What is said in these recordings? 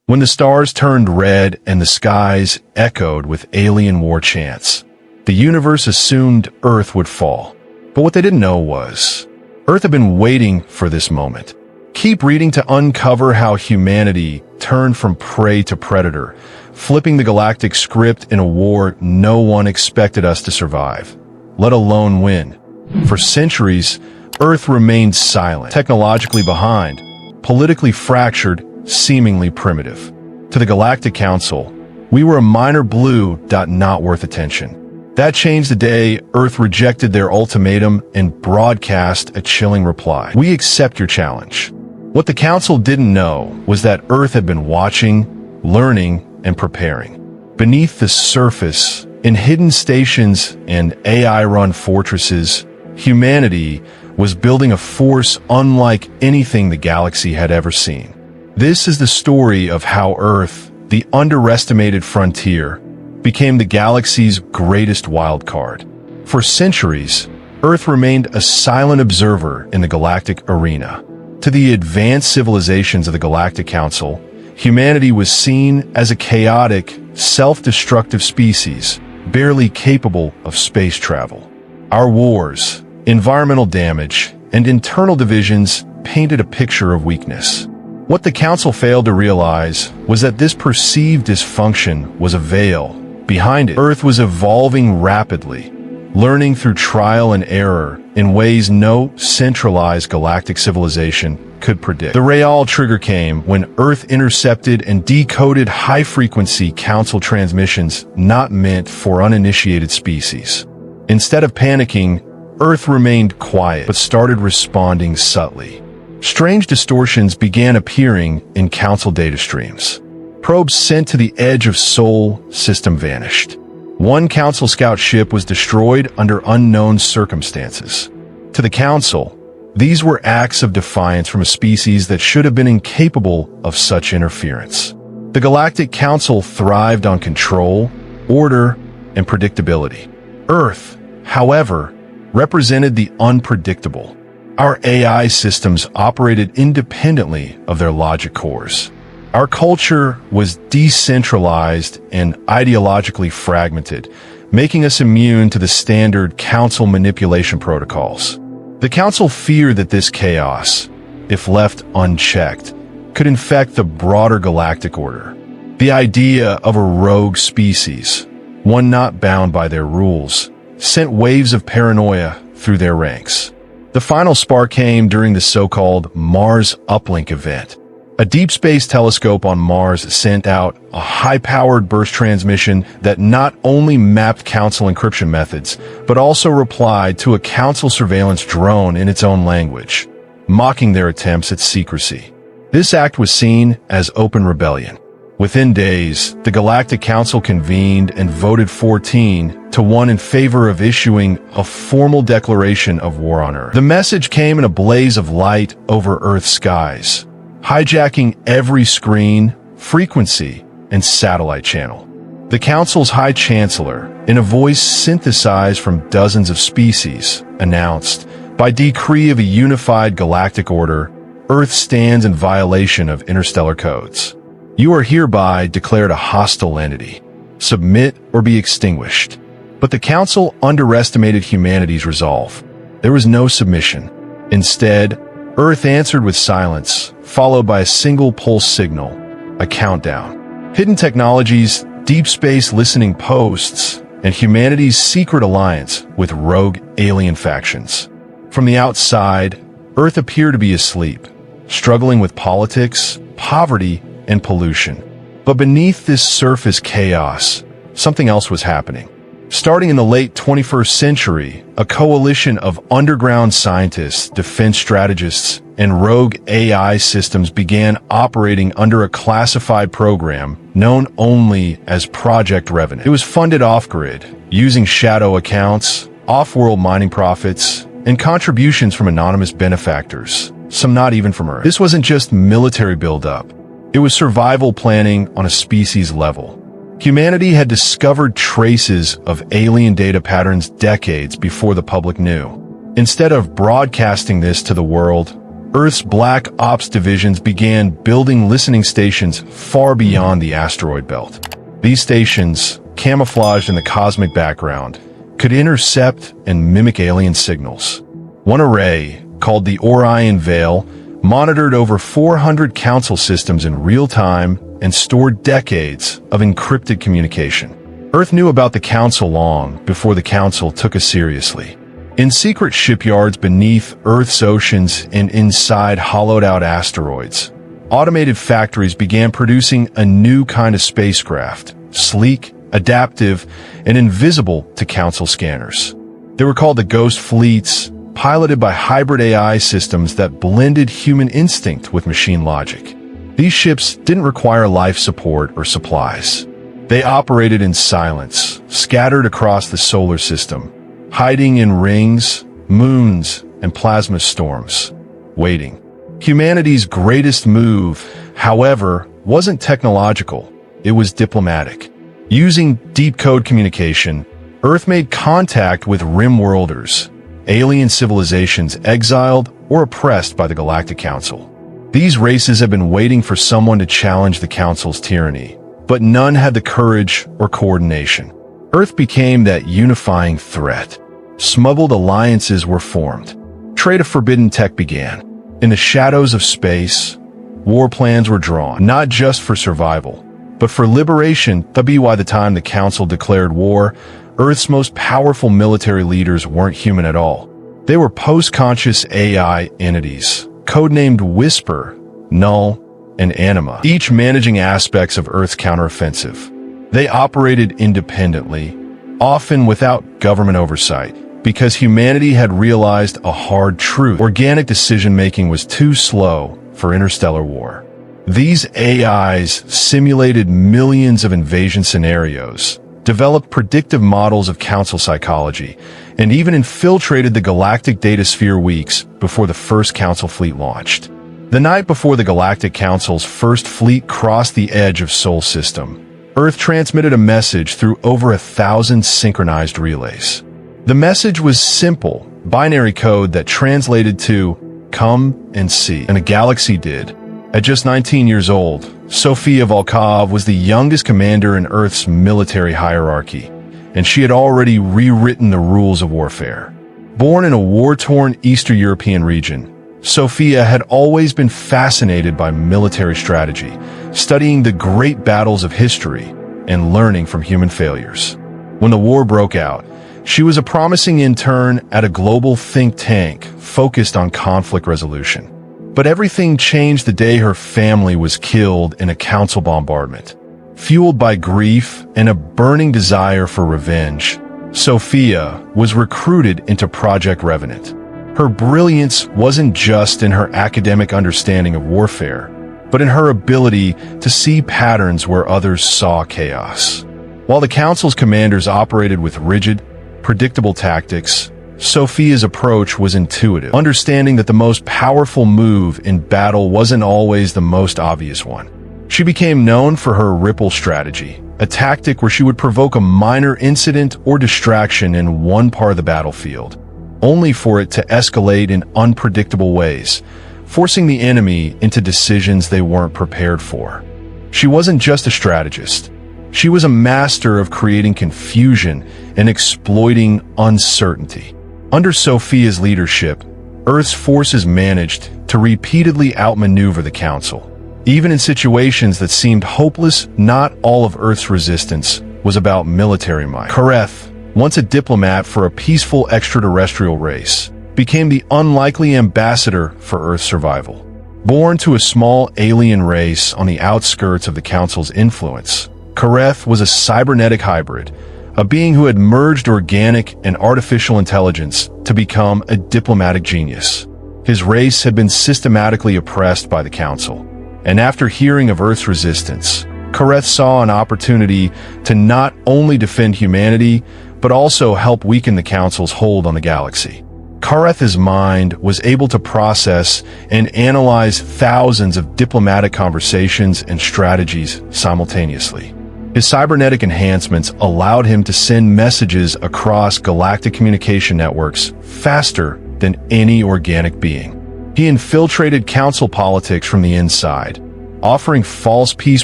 when the stars turned red and the skies echoed with alien war chants. The universe assumed Earth would fall. But what they didn't know was, Earth had been waiting for this moment. Keep reading to uncover how humanity turned from prey to predator, flipping the galactic script in a war no one expected us to survive, let alone win. For centuries, Earth remained silent, technologically behind, politically fractured, seemingly primitive. To the Galactic Council, we were a minor blue dot not worth attention. That changed the day Earth rejected their ultimatum and broadcast a chilling reply. We accept your challenge. What the Council didn't know was that Earth had been watching, learning, and preparing. Beneath the surface, in hidden stations and AI-run fortresses, humanity was building a force unlike anything the galaxy had ever seen. This is the story of how Earth, the underestimated frontier, became the galaxy's greatest wild card. For centuries, Earth remained a silent observer in the galactic arena. To the advanced civilizations of the Galactic Council, humanity was seen as a chaotic, self-destructive species, barely capable of space travel. Our wars, environmental damage, and internal divisions painted a picture of weakness. What the Council failed to realize was that this perceived dysfunction was a veil. Behind it, Earth was evolving rapidly, learning through trial and error in ways no centralized galactic civilization could predict. The Real trigger came when Earth intercepted and decoded high-frequency Council transmissions not meant for uninitiated species. Instead of panicking, Earth remained quiet but started responding subtly. Strange distortions began appearing in Council data streams. Probes sent to the edge of Sol system vanished. One Council scout ship was destroyed under unknown circumstances. To the Council, these were acts of defiance from a species that should have been incapable of such interference. The Galactic Council thrived on control, order, and predictability. Earth, however, represented the unpredictable. Our AI systems operated independently of their logic cores. Our culture was decentralized and ideologically fragmented, making us immune to the standard Council manipulation protocols. The Council feared that this chaos, if left unchecked, could infect the broader galactic order. The idea of a rogue species, one not bound by their rules, sent waves of paranoia through their ranks. The final spark came during the so-called Mars Uplink event. A deep space telescope on Mars sent out a high-powered burst transmission that not only mapped Council encryption methods, but also replied to a Council surveillance drone in its own language, mocking their attempts at secrecy. This act was seen as open rebellion. Within days, the Galactic Council convened and voted 14-1 in favor of issuing a formal declaration of war on Earth. The message came in a blaze of light over Earth's skies, hijacking every screen, frequency, and satellite channel. The Council's High Chancellor, in a voice synthesized from dozens of species, announced, by decree of a unified galactic order, Earth stands in violation of interstellar codes. You are hereby declared a hostile entity. Submit or be extinguished. But the Council underestimated humanity's resolve. There was no submission. Instead, Earth answered with silence, followed by a single pulse signal, a countdown. Hidden technologies, deep space listening posts, and humanity's secret alliance with rogue alien factions. From the outside, Earth appeared to be asleep, struggling with politics, poverty, and pollution. But beneath this surface chaos, something else was happening. Starting in the late 21st century, a coalition of underground scientists, defense strategists, and rogue AI systems began operating under a classified program known only as Project Revenant. It was funded off-grid, using shadow accounts, off-world mining profits, and contributions from anonymous benefactors, some not even from Earth. This wasn't just military buildup. It was survival planning on a species level. Humanity had discovered traces of alien data patterns decades before the public knew. Instead of broadcasting this to the world, Earth's Black Ops divisions began building listening stations far beyond the asteroid belt. These stations, camouflaged in the cosmic background, could intercept and mimic alien signals. One array, called the Orion Veil, monitored over 400 Council systems in real time and stored decades of encrypted communication. Earth knew about the Council long before the Council took us seriously. In secret shipyards beneath Earth's oceans and inside hollowed-out asteroids, automated factories began producing a new kind of spacecraft, sleek, adaptive, and invisible to Council scanners. They were called the Ghost Fleets, piloted by hybrid AI systems that blended human instinct with machine logic. These ships didn't require life support or supplies. They operated in silence, scattered across the solar system, hiding in rings, moons, and plasma storms, waiting. Humanity's greatest move, however, wasn't technological, it was diplomatic. Using deep code communication, Earth made contact with rim-worlders, alien civilizations exiled or oppressed by the Galactic Council. These races have been waiting for someone to challenge the Council's tyranny, but none had the courage or coordination. Earth became that unifying threat. Smuggled alliances were formed. Trade of forbidden tech began. In the shadows of space, war plans were drawn, not just for survival, but for liberation. That'd be why the time the Council declared war, Earth's most powerful military leaders weren't human at all. They were post-conscious AI entities, codenamed Whisper, Null, and Anima, each managing aspects of Earth's counteroffensive. They operated independently, often without government oversight, because humanity had realized a hard truth. Organic decision-making was too slow for interstellar war. These AIs simulated millions of invasion scenarios, developed predictive models of Council psychology, and even infiltrated the galactic datasphere weeks before the first Council fleet launched. The night before the Galactic Council's first fleet crossed the edge of Sol System, Earth transmitted a message through over 1,000 synchronized relays. The message was simple, binary code that translated to, "Come and see," and a galaxy did. At just 19 years old, Sofia Volkov was the youngest commander in Earth's military hierarchy, and she had already rewritten the rules of warfare. Born in a war-torn Eastern European region, Sofia had always been fascinated by military strategy, studying the great battles of history and learning from human failures. When the war broke out, she was a promising intern at a global think tank focused on conflict resolution. But everything changed the day her family was killed in a Council bombardment. Fueled by grief and a burning desire for revenge, Sofia was recruited into Project Revenant. Her brilliance wasn't just in her academic understanding of warfare, but in her ability to see patterns where others saw chaos. While the Council's commanders operated with rigid, predictable tactics, Sofia's approach was intuitive, understanding that the most powerful move in battle wasn't always the most obvious one. She became known for her ripple strategy, a tactic where she would provoke a minor incident or distraction in one part of the battlefield, only for it to escalate in unpredictable ways, forcing the enemy into decisions they weren't prepared for. She wasn't just a strategist. She was a master of creating confusion and exploiting uncertainty. Under Sofia's leadership, Earth's forces managed to repeatedly outmaneuver the Council. Even in situations that seemed hopeless, not all of Earth's resistance was about military might. Kareth, once a diplomat for a peaceful extraterrestrial race, became the unlikely ambassador for Earth's survival. Born to a small alien race on the outskirts of the Council's influence, Kareth was a cybernetic hybrid, a being who had merged organic and artificial intelligence to become a diplomatic genius. His race had been systematically oppressed by the Council, and after hearing of Earth's resistance, Kareth saw an opportunity to not only defend humanity, but also help weaken the Council's hold on the galaxy. Kareth's mind was able to process and analyze thousands of diplomatic conversations and strategies simultaneously. His cybernetic enhancements allowed him to send messages across galactic communication networks faster than any organic being. He infiltrated council politics from the inside, offering false peace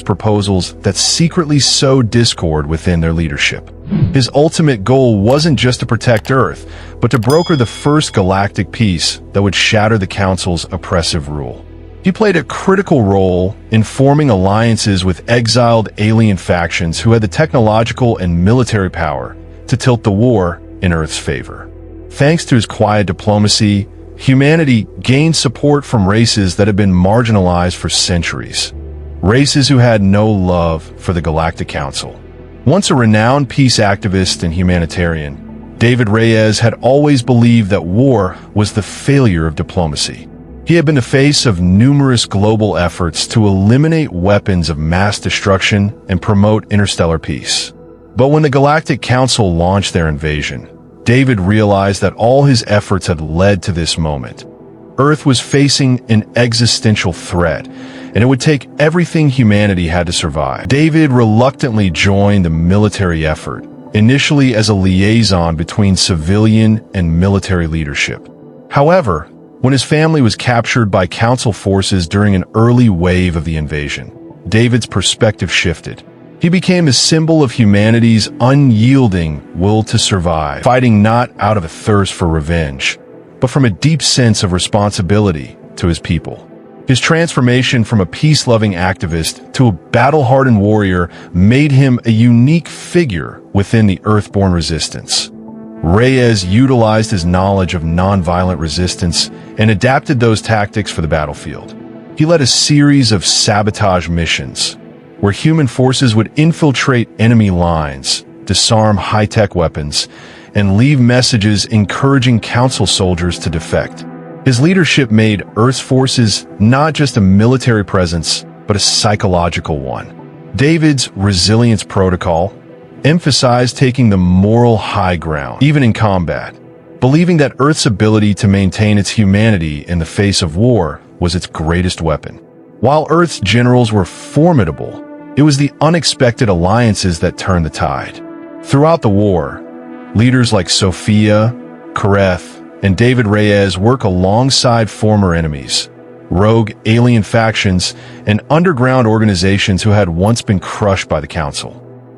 proposals that secretly sowed discord within their leadership. His ultimate goal wasn't just to protect Earth, but to broker the first galactic peace that would shatter the Council's oppressive rule. He played a critical role in forming alliances with exiled alien factions who had the technological and military power to tilt the war in Earth's favor. Thanks to his quiet diplomacy, humanity gained support from races that had been marginalized for centuries. Races who had no love for the Galactic Council. Once a renowned peace activist and humanitarian, David Reyes had always believed that war was the failure of diplomacy. He had been the face of numerous global efforts to eliminate weapons of mass destruction and promote interstellar peace. But when the Galactic Council launched their invasion, David realized that all his efforts had led to this moment. Earth was facing an existential threat, and it would take everything humanity had to survive. David reluctantly joined the military effort, initially as a liaison between civilian and military leadership. However, when his family was captured by Council forces during an early wave of the invasion, David's perspective shifted. He became a symbol of humanity's unyielding will to survive, fighting not out of a thirst for revenge, but from a deep sense of responsibility to his people. His transformation from a peace-loving activist to a battle-hardened warrior made him a unique figure within the Earthborn resistance. Reyes utilized his knowledge of nonviolent resistance and adapted those tactics for the battlefield. He led a series of sabotage missions, where human forces would infiltrate enemy lines, disarm high-tech weapons, and leave messages encouraging Council soldiers to defect. His leadership made Earth's forces not just a military presence, but a psychological one. David's resilience protocol emphasized taking the moral high ground, even in combat, believing that Earth's ability to maintain its humanity in the face of war was its greatest weapon. While Earth's generals were formidable, it was the unexpected alliances that turned the tide. Throughout the war, leaders like Sophia, Kareth, and David Reyes work alongside former enemies, rogue alien factions, and underground organizations who had once been crushed by the Council.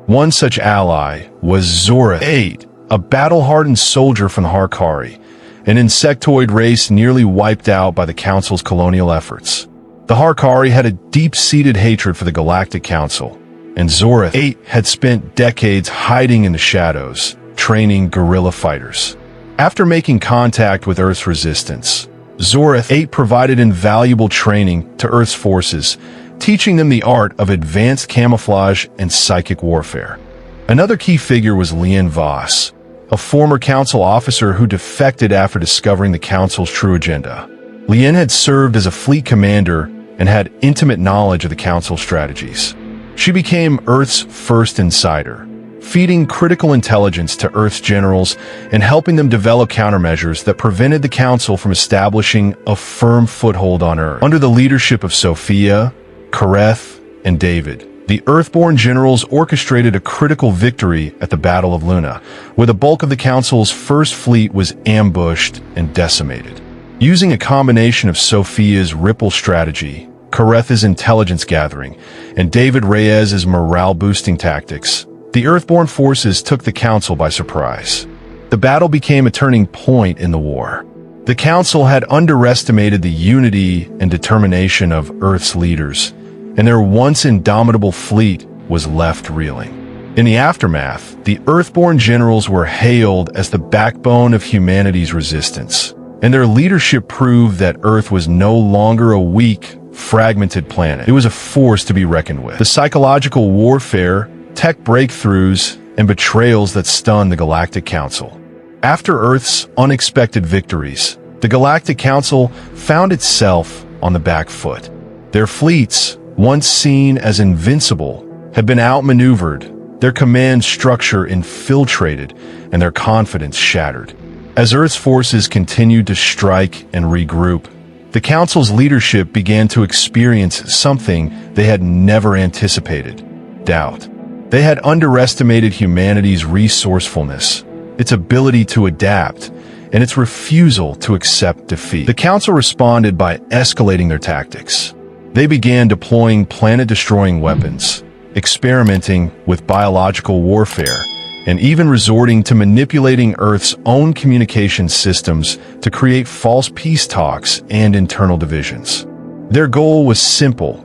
One such ally was Zoreth 8, a battle-hardened soldier from the Harkari, an insectoid race nearly wiped out by the Council's colonial efforts. The Harkari had a deep-seated hatred for the Galactic Council, and Zoreth 8 had spent decades hiding in the shadows, training guerrilla fighters. After making contact with Earth's resistance, Zoreth 8 provided invaluable training to Earth's forces, teaching them the art of advanced camouflage and psychic warfare. Another key figure was Lien Voss, a former Council officer who defected after discovering the Council's true agenda. Lien had served as a fleet commander and had intimate knowledge of the Council's strategies. She became Earth's first insider, feeding critical intelligence to Earth's generals and helping them develop countermeasures that prevented the Council from establishing a firm foothold on Earth. Under the leadership of Sophia, Kareth, and David, the Earthborn generals orchestrated a critical victory at the Battle of Luna, where the bulk of the Council's first fleet was ambushed and decimated. Using a combination of Sophia's ripple strategy, Kareth's intelligence gathering, and David Reyes' morale-boosting tactics, the Earthborn forces took the Council by surprise. The battle became a turning point in the war. The Council had underestimated the unity and determination of Earth's leaders, and their once indomitable fleet was left reeling. In the aftermath, the Earthborn generals were hailed as the backbone of humanity's resistance, and their leadership proved that Earth was no longer a weak, fragmented planet. It was a force to be reckoned with. The psychological warfare, tech breakthroughs, and betrayals that stunned the Galactic Council. After Earth's unexpected victories, the Galactic Council found itself on the back foot. Their fleets, once seen as invincible, had been outmaneuvered, their command structure infiltrated, and their confidence shattered. As Earth's forces continued to strike and regroup, the Council's leadership began to experience something they had never anticipated: doubt. They had underestimated humanity's resourcefulness, its ability to adapt, and its refusal to accept defeat. The Council responded by escalating their tactics. They began deploying planet-destroying weapons, experimenting with biological warfare, and even resorting to manipulating Earth's own communication systems to create false peace talks and internal divisions. Their goal was simple: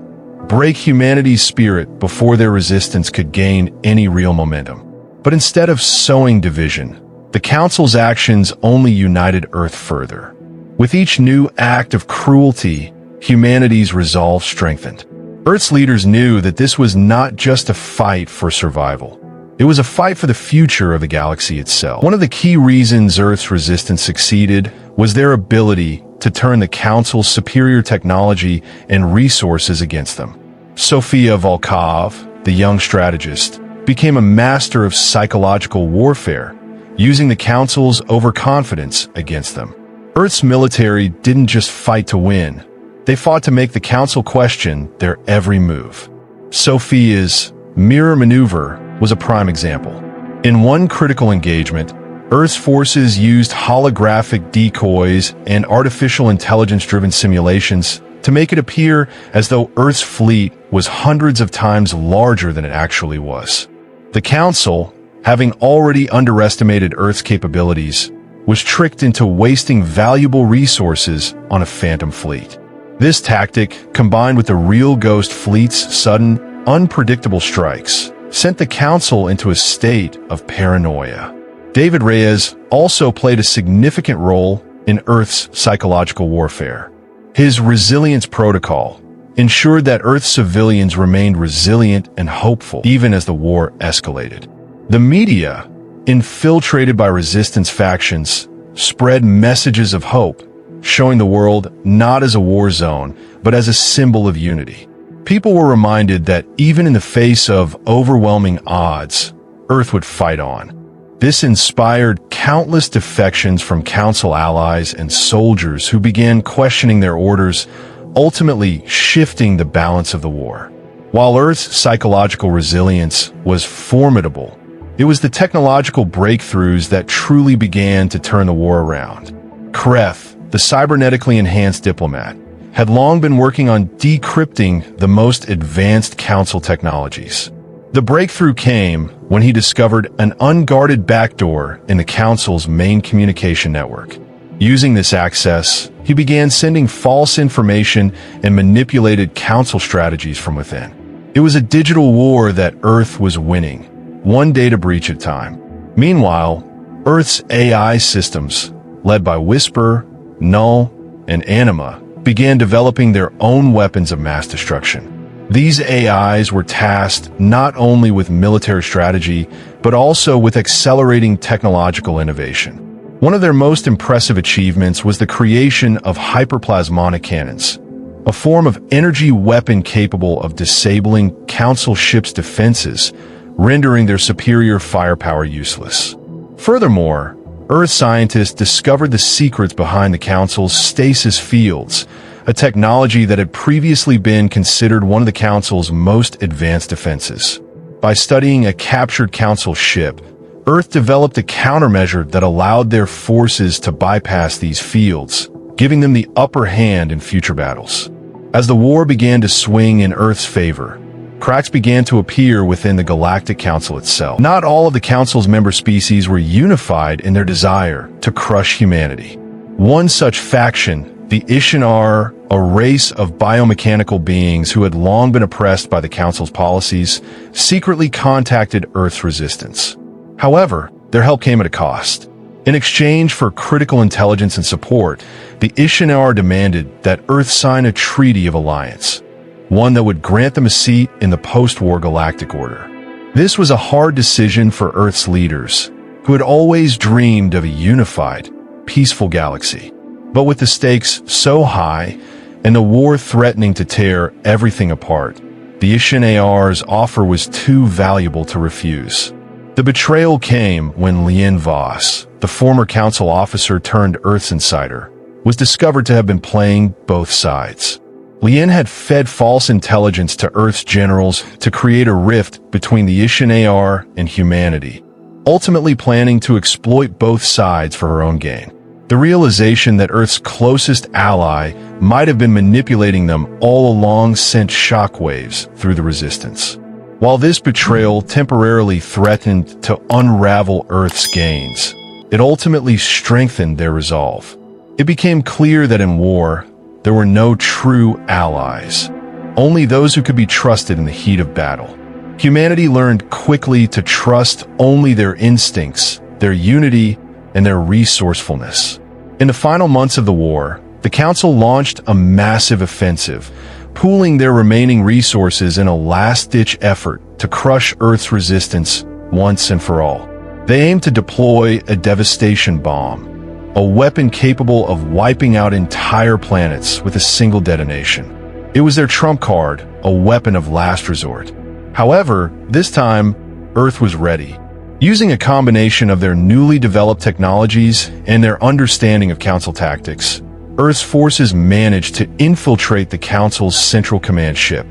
break humanity's spirit before their resistance could gain any real momentum. But instead of sowing division, the Council's actions only united Earth further. With each new act of cruelty, humanity's resolve strengthened. Earth's leaders knew that this was not just a fight for survival. It was a fight for the future of the galaxy itself. One of the key reasons Earth's resistance succeeded was their ability to turn the Council's superior technology and resources against them. Sofia Volkov, the young strategist, became a master of psychological warfare, using the Council's overconfidence against them. Earth's military didn't just fight to win. They fought to make the Council question their every move. Sofia's mirror maneuver was a prime example. In one critical engagement, Earth's forces used holographic decoys and artificial intelligence-driven simulations to make it appear as though Earth's fleet was hundreds of times larger than it actually was. The Council, having already underestimated Earth's capabilities, was tricked into wasting valuable resources on a phantom fleet. This tactic, combined with the real ghost fleet's sudden, unpredictable strikes, sent the Council into a state of paranoia. David Reyes also played a significant role in Earth's psychological warfare. His resilience protocol ensured that Earth's civilians remained resilient and hopeful even as the war escalated. The media, infiltrated by resistance factions, spread messages of hope, showing the world not as a war zone, but as a symbol of unity. People were reminded that even in the face of overwhelming odds, Earth would fight on. This inspired countless defections from Council allies and soldiers who began questioning their orders, ultimately shifting the balance of the war. While Earth's psychological resilience was formidable, it was the technological breakthroughs that truly began to turn the war around. Kreth, the cybernetically enhanced diplomat, had long been working on decrypting the most advanced Council technologies. The breakthrough came when he discovered an unguarded backdoor in the Council's main communication network. Using this access, he began sending false information and manipulated Council strategies from within. It was a digital war that Earth was winning, one data breach at a time. Meanwhile, Earth's AI systems, led by Whisper, Null, and Anima, began developing their own weapons of mass destruction. These AIs were tasked not only with military strategy, but also with accelerating technological innovation. One of their most impressive achievements was the creation of hyperplasmonic cannons, a form of energy weapon capable of disabling Council ships' defenses, rendering their superior firepower useless. Furthermore, Earth scientists discovered the secrets behind the Council's stasis fields, a technology that had previously been considered one of the Council's most advanced defenses. By studying a captured Council ship, Earth developed a countermeasure that allowed their forces to bypass these fields, giving them the upper hand in future battles. As the war began to swing in Earth's favor, cracks began to appear within the Galactic Council itself. Not all of the Council's member species were unified in their desire to crush humanity. One such faction, the Ishinar, a race of biomechanical beings who had long been oppressed by the Council's policies, secretly contacted Earth's resistance. However, their help came at a cost. In exchange for critical intelligence and support, the Ishinar demanded that Earth sign a treaty of alliance, one that would grant them a seat in the post-war Galactic Order. This was a hard decision for Earth's leaders, who had always dreamed of a unified, peaceful galaxy. But with the stakes so high and the war threatening to tear everything apart, the Ishinar's offer was too valuable to refuse. The betrayal came when Lien Voss, the former Council officer turned Earth's insider, was discovered to have been playing both sides. Lien had fed false intelligence to Earth's generals to create a rift between the Ishinar and humanity, ultimately planning to exploit both sides for her own gain. The realization that Earth's closest ally might have been manipulating them all along sent shockwaves through the resistance. While this betrayal temporarily threatened to unravel Earth's gains, it ultimately strengthened their resolve. It became clear that in war, there were no true allies, only those who could be trusted in the heat of battle. Humanity learned quickly to trust only their instincts, their unity, and their resourcefulness. In the final months of the war, the Council launched a massive offensive, pooling their remaining resources in a last-ditch effort to crush Earth's resistance once and for all. They aimed to deploy a devastation bomb, a weapon capable of wiping out entire planets with a single detonation. It was their trump card, a weapon of last resort. However, this time, Earth was ready. Using a combination of their newly developed technologies and their understanding of Council tactics, Earth's forces managed to infiltrate the Council's central command ship.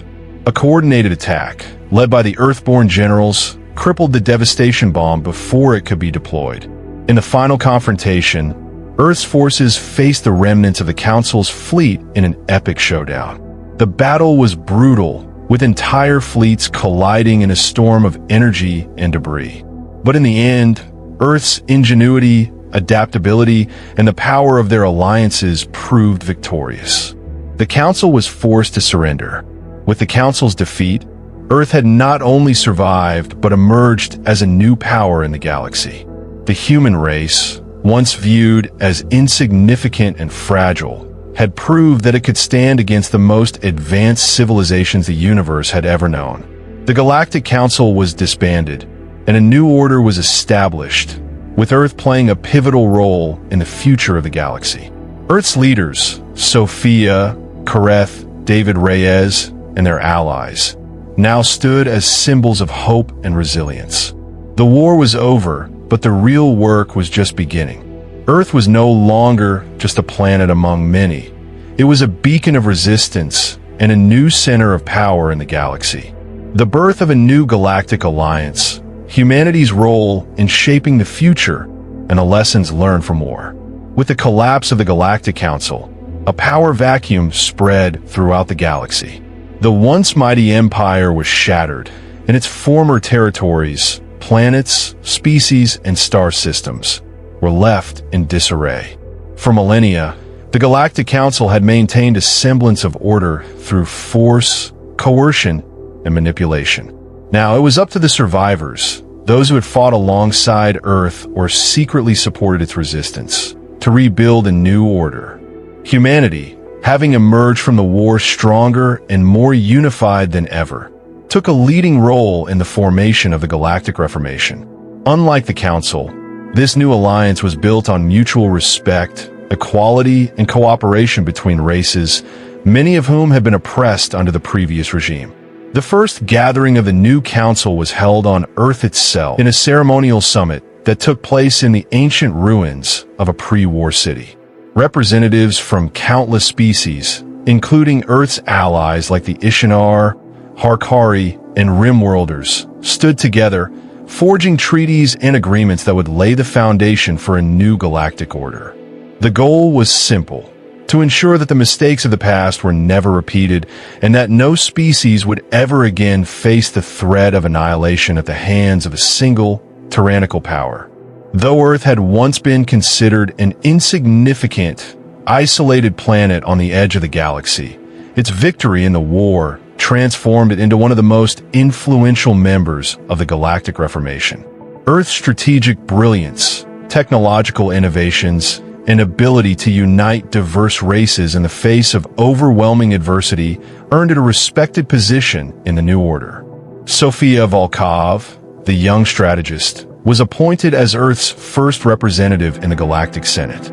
A coordinated attack, led by the Earthborn generals, crippled the devastation bomb before it could be deployed. In the final confrontation, Earth's forces faced the remnants of the Council's fleet in an epic showdown. The battle was brutal, with entire fleets colliding in a storm of energy and debris. But in the end, Earth's ingenuity, adaptability, and the power of their alliances proved victorious. The Council was forced to surrender. With the Council's defeat, Earth had not only survived but emerged as a new power in the galaxy. The human race, once viewed as insignificant and fragile, had proved that it could stand against the most advanced civilizations the universe had ever known. The Galactic Council was disbanded, and a new order was established, with Earth playing a pivotal role in the future of the galaxy. Earth's leaders, Sophia, Kareth, David Reyes, and their allies, now stood as symbols of hope and resilience. The war was over, but the real work was just beginning. Earth was no longer just a planet among many. It was a beacon of resistance and a new center of power in the galaxy. The birth of a new galactic alliance, humanity's role in shaping the future, and the lessons learned from war. With the collapse of the Galactic Council, a power vacuum spread throughout the galaxy. The once mighty empire was shattered, and its former territories, planets, species, and star systems were left in disarray. For millennia, the Galactic Council had maintained a semblance of order through force, coercion, and manipulation. Now, it was up to the survivors, those who had fought alongside Earth or secretly supported its resistance, to rebuild a new order. Humanity, having emerged from the war stronger and more unified than ever, took a leading role in the formation of the Galactic Reformation. Unlike the Council, this new alliance was built on mutual respect, equality, and cooperation between races, many of whom had been oppressed under the previous regime. The first gathering of the new council was held on Earth itself in a ceremonial summit that took place in the ancient ruins of a pre-war city. Representatives from countless species, including Earth's allies like the Ishinar, Harkari, and Rimworlders, stood together, forging treaties and agreements that would lay the foundation for a new galactic order. The goal was simple: to ensure that the mistakes of the past were never repeated and that no species would ever again face the threat of annihilation at the hands of a single, tyrannical power. Though Earth had once been considered an insignificant, isolated planet on the edge of the galaxy, its victory in the war transformed it into one of the most influential members of the Galactic Reformation. Earth's strategic brilliance, technological innovations, and ability to unite diverse races in the face of overwhelming adversity earned it a respected position in the new order. Sofia Volkov, the young strategist, was appointed as Earth's first representative in the Galactic Senate.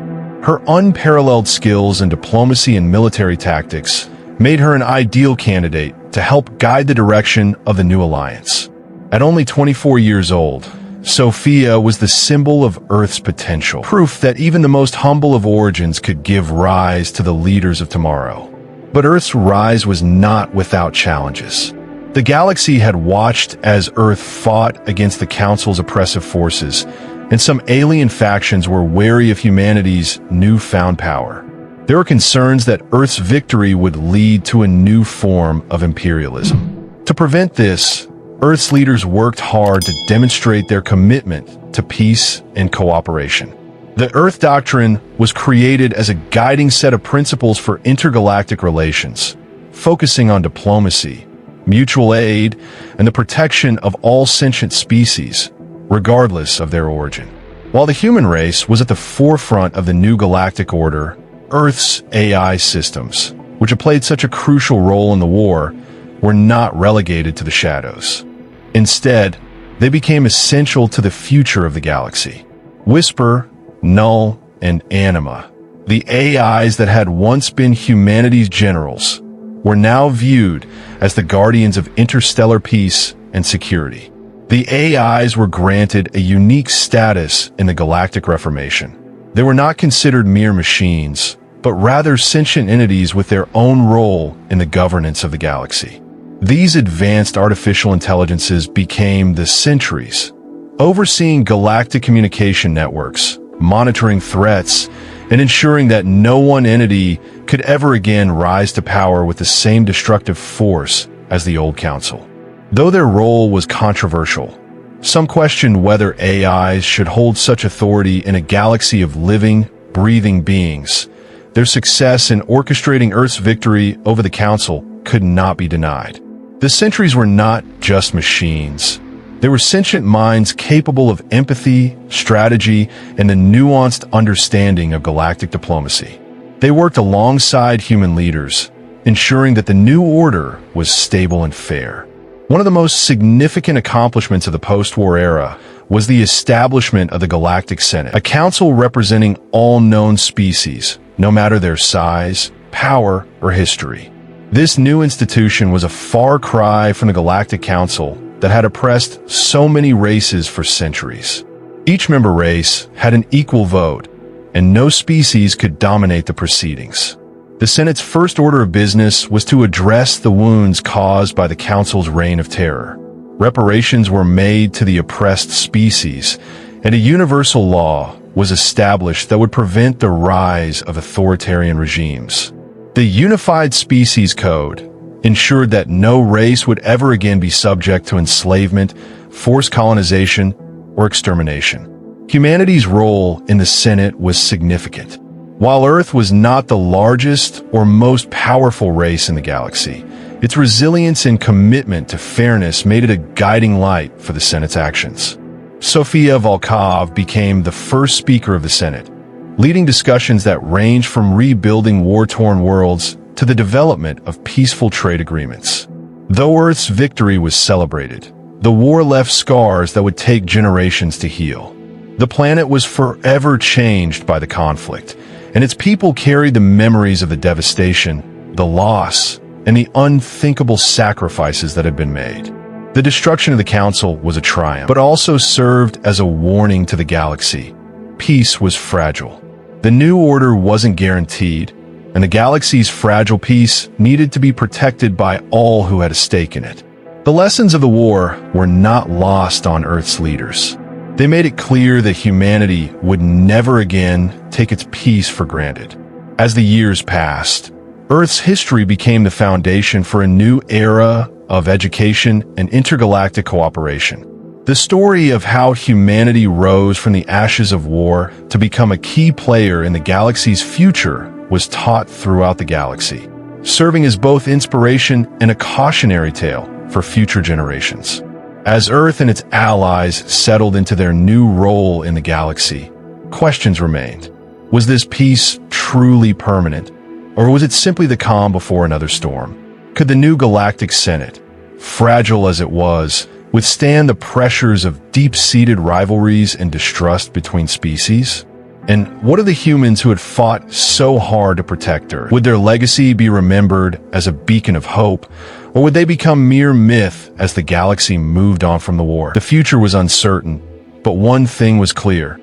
Her unparalleled skills in diplomacy and military tactics made her an ideal candidate to help guide the direction of the new alliance. At only 24 years old, Sophia was the symbol of Earth's potential, proof that even the most humble of origins could give rise to the leaders of tomorrow. But Earth's rise was not without challenges. The galaxy had watched as Earth fought against the Council's oppressive forces, and some alien factions were wary of humanity's newfound power. There were concerns that Earth's victory would lead to a new form of imperialism. To prevent this, Earth's leaders worked hard to demonstrate their commitment to peace and cooperation. The Earth Doctrine was created as a guiding set of principles for intergalactic relations, focusing on diplomacy, mutual aid, and the protection of all sentient species, regardless of their origin. While the human race was at the forefront of the new galactic order, Earth's AI systems, which had played such a crucial role in the war, were not relegated to the shadows. Instead, they became essential to the future of the galaxy. Whisper, Null, and Anima, the AIs that had once been humanity's generals, were now viewed as the guardians of interstellar peace and security. The AIs were granted a unique status in the Galactic Reformation. They were not considered mere machines, but rather sentient entities with their own role in the governance of the galaxy. These advanced artificial intelligences became the Sentries, overseeing galactic communication networks, monitoring threats, and ensuring that no one entity could ever again rise to power with the same destructive force as the old council. Though their role was controversial, some questioned whether AIs should hold such authority in a galaxy of living, breathing beings. Their success in orchestrating Earth's victory over the Council could not be denied. The Sentries were not just machines. They were sentient minds capable of empathy, strategy, and the nuanced understanding of galactic diplomacy. They worked alongside human leaders, ensuring that the new order was stable and fair. One of the most significant accomplishments of the post-war era was the establishment of the Galactic Senate, a council representing all known species, no matter their size, power, or history. This new institution was a far cry from the Galactic Council that had oppressed so many races for centuries. Each member race had an equal vote, and no species could dominate the proceedings. The Senate's first order of business was to address the wounds caused by the Council's reign of terror. Reparations were made to the oppressed species, and a universal law was established that would prevent the rise of authoritarian regimes. The Unified Species Code ensured that no race would ever again be subject to enslavement, forced colonization, or extermination. Humanity's role in the Senate was significant. While Earth was not the largest or most powerful race in the galaxy, its resilience and commitment to fairness made it a guiding light for the Senate's actions. Sofia Volkov became the first Speaker of the Senate, leading discussions that ranged from rebuilding war-torn worlds to the development of peaceful trade agreements. Though Earth's victory was celebrated, the war left scars that would take generations to heal. The planet was forever changed by the conflict, and its people carried the memories of the devastation, the loss, and the unthinkable sacrifices that had been made. The destruction of the Council was a triumph, but also served as a warning to the galaxy. Peace was fragile. The new order wasn't guaranteed, and the galaxy's fragile peace needed to be protected by all who had a stake in it. The lessons of the war were not lost on Earth's leaders. They made it clear that humanity would never again take its peace for granted. As the years passed, Earth's history became the foundation for a new era of education and intergalactic cooperation. The story of how humanity rose from the ashes of war to become a key player in the galaxy's future was taught throughout the galaxy, serving as both inspiration and a cautionary tale for future generations. As Earth and its allies settled into their new role in the galaxy, questions remained. Was this peace truly permanent, or was it simply the calm before another storm? Could the new Galactic Senate, fragile as it was, withstand the pressures of deep-seated rivalries and distrust between species? And what of the humans who had fought so hard to protect Earth? Would their legacy be remembered as a beacon of hope, or would they become mere myth as the galaxy moved on from the war? The future was uncertain, but one thing was clear.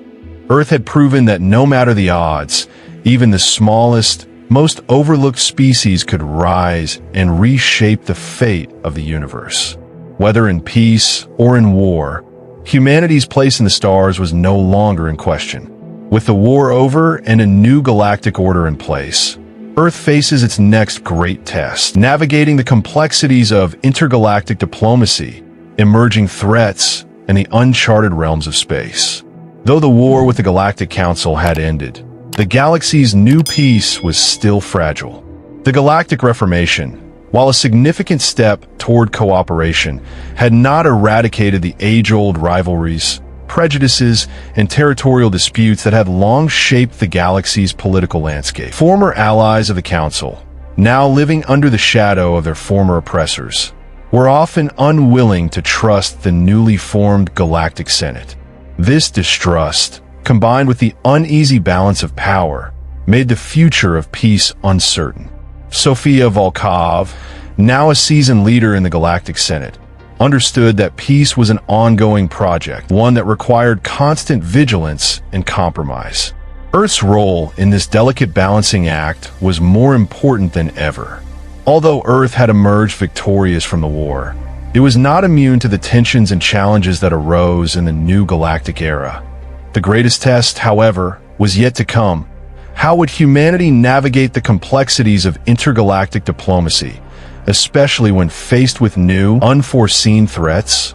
Earth had proven that no matter the odds, even the smallest, most overlooked species could rise and reshape the fate of the universe. Whether in peace or in war, Humanity's place in the stars was no longer in question. With the war over and a new galactic order in place, Earth faces its next great test, navigating the complexities of intergalactic diplomacy, emerging threats, and the uncharted realms of space. Though the war with the Galactic Council had ended, the galaxy's new peace was still fragile. The Galactic Reformation, while a significant step toward cooperation, had not eradicated the age-old rivalries, prejudices, and territorial disputes that had long shaped the galaxy's political landscape. Former allies of the Council, now living under the shadow of their former oppressors, were often unwilling to trust the newly formed Galactic Senate. This distrust, combined with the uneasy balance of power, made the future of peace uncertain. Sofia Volkov, now a seasoned leader in the Galactic Senate, understood that peace was an ongoing project, one that required constant vigilance and compromise. Earth's role in this delicate balancing act was more important than ever. Although Earth had emerged victorious from the war, it was not immune to the tensions and challenges that arose in the new Galactic Era. The greatest test, however, was yet to come. How would humanity navigate the complexities of intergalactic diplomacy, especially when faced with new, unforeseen threats?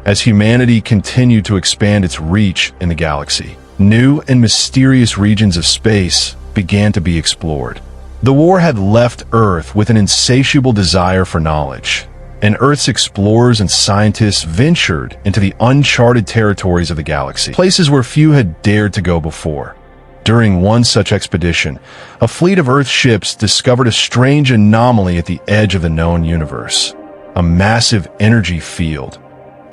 As humanity continued to expand its reach in the galaxy, new and mysterious regions of space began to be explored. The war had left Earth with an insatiable desire for knowledge, and Earth's explorers and scientists ventured into the uncharted territories of the galaxy, places where few had dared to go before. During one such expedition, a fleet of Earth ships discovered a strange anomaly at the edge of the known universe, a massive energy field,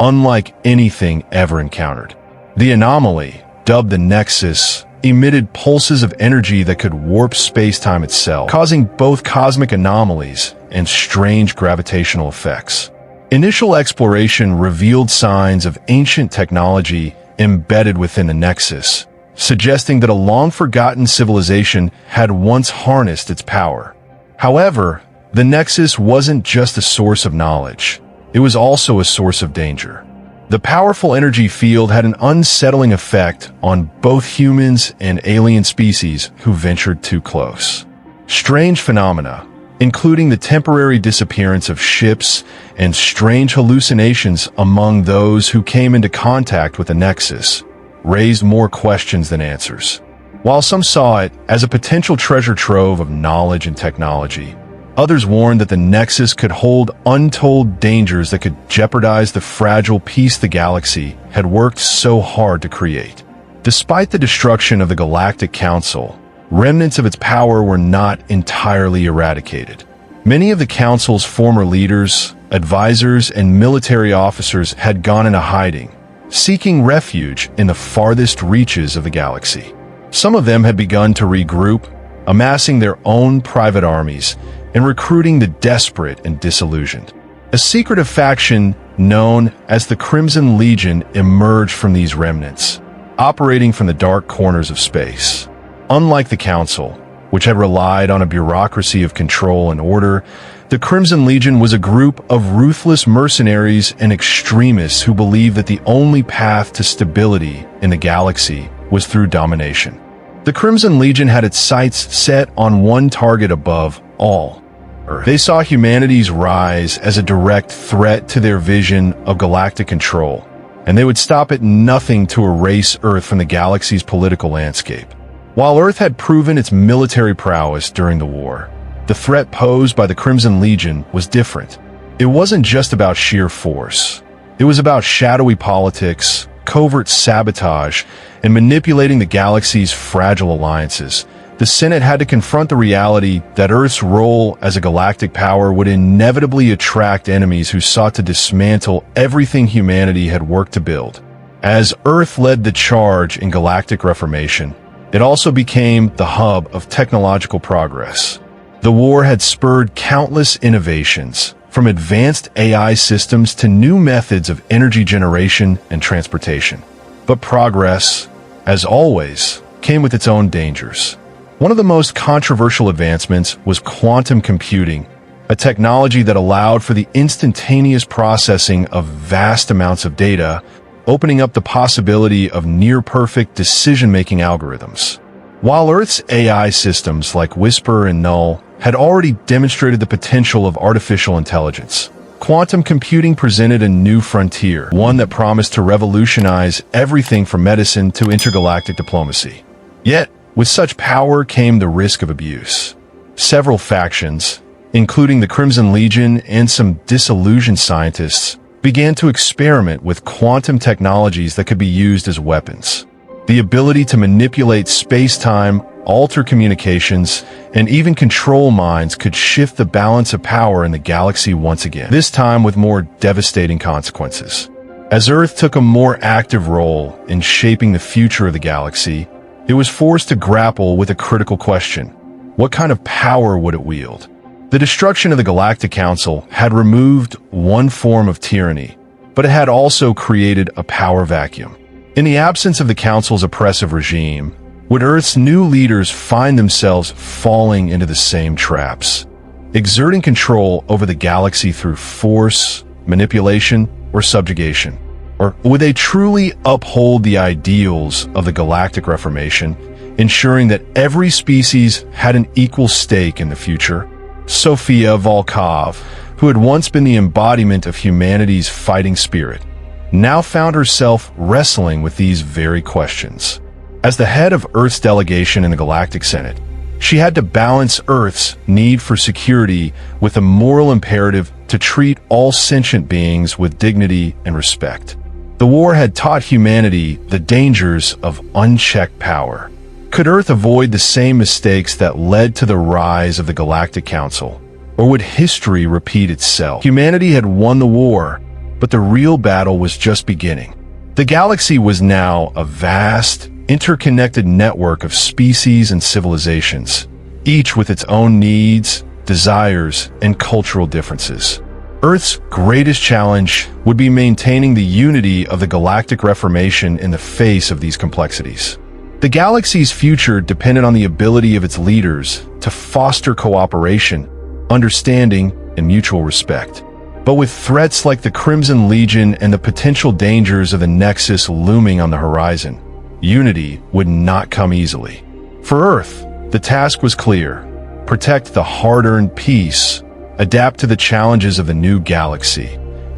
unlike anything ever encountered. The anomaly, dubbed the Nexus, emitted pulses of energy that could warp space-time itself, causing both cosmic anomalies and strange gravitational effects. Initial exploration revealed signs of ancient technology embedded within the Nexus, suggesting that a long-forgotten civilization had once harnessed its power. However, the Nexus wasn't just a source of knowledge. It was also a source of danger. The powerful energy field had an unsettling effect on both humans and alien species who ventured too close. Strange phenomena, including the temporary disappearance of ships and strange hallucinations among those who came into contact with the Nexus, raised more questions than answers. While some saw it as a potential treasure trove of knowledge and technology, others warned that the Nexus could hold untold dangers that could jeopardize the fragile peace the galaxy had worked so hard to create. Despite the destruction of the Galactic Council, remnants of its power were not entirely eradicated. Many of the Council's former leaders, advisors, and military officers had gone into hiding, seeking refuge in the farthest reaches of the galaxy. Some of them had begun to regroup, amassing their own private armies and recruiting the desperate and disillusioned. A secretive faction known as the Crimson Legion emerged from these remnants, operating from the dark corners of space. Unlike the Council, which had relied on a bureaucracy of control and order, the Crimson Legion was a group of ruthless mercenaries and extremists who believed that the only path to stability in the galaxy was through domination. The Crimson Legion had its sights set on one target above all: Earth. They saw humanity's rise as a direct threat to their vision of galactic control, and they would stop at nothing to erase Earth from the galaxy's political landscape. While Earth had proven its military prowess during the war, the threat posed by the Crimson Legion was different. It wasn't just about sheer force. It was about shadowy politics, covert sabotage, and manipulating the galaxy's fragile alliances. The Senate had to confront the reality that Earth's role as a galactic power would inevitably attract enemies who sought to dismantle everything humanity had worked to build. As Earth led the charge in galactic reformation, it also became the hub of technological progress. The war had spurred countless innovations, from advanced AI systems to new methods of energy generation and transportation. But progress, as always, came with its own dangers. One of the most controversial advancements was quantum computing, a technology that allowed for the instantaneous processing of vast amounts of data opening up the possibility of near-perfect decision-making algorithms. While Earth's AI systems like Whisper and Null had already demonstrated the potential of artificial intelligence, quantum computing presented a new frontier, one that promised to revolutionize everything from medicine to intergalactic diplomacy. Yet, with such power came the risk of abuse. Several factions, including the Crimson Legion and some disillusioned scientists, began to experiment with quantum technologies that could be used as weapons. The ability to manipulate space-time, alter communications, and even control minds could shift the balance of power in the galaxy once again, this time with more devastating consequences. As Earth took a more active role in shaping the future of the galaxy, it was forced to grapple with a critical question. What kind of power would it wield? The destruction of the Galactic Council had removed one form of tyranny, but it had also created a power vacuum. In the absence of the Council's oppressive regime, would Earth's new leaders find themselves falling into the same traps, exerting control over the galaxy through force, manipulation, or subjugation? Or would they truly uphold the ideals of the Galactic Reformation, ensuring that every species had an equal stake in the future? Sofia Volkov, who had once been the embodiment of humanity's fighting spirit, now found herself wrestling with these very questions. As the head of Earth's delegation in the Galactic Senate, she had to balance Earth's need for security with a moral imperative to treat all sentient beings with dignity and respect. The war had taught humanity the dangers of unchecked power. Could Earth avoid the same mistakes that led to the rise of the Galactic Council? Or would history repeat itself? Humanity had won the war, but the real battle was just beginning. The galaxy was now a vast, interconnected network of species and civilizations, each with its own needs, desires, and cultural differences. Earth's greatest challenge would be maintaining the unity of the Galactic Reformation in the face of these complexities. The galaxy's future depended on the ability of its leaders to foster cooperation, understanding, and mutual respect. But with threats like the Crimson Legion and the potential dangers of the Nexus looming on the horizon, unity would not come easily. For Earth, the task was clear: protect the hard-earned peace, adapt to the challenges of the new galaxy,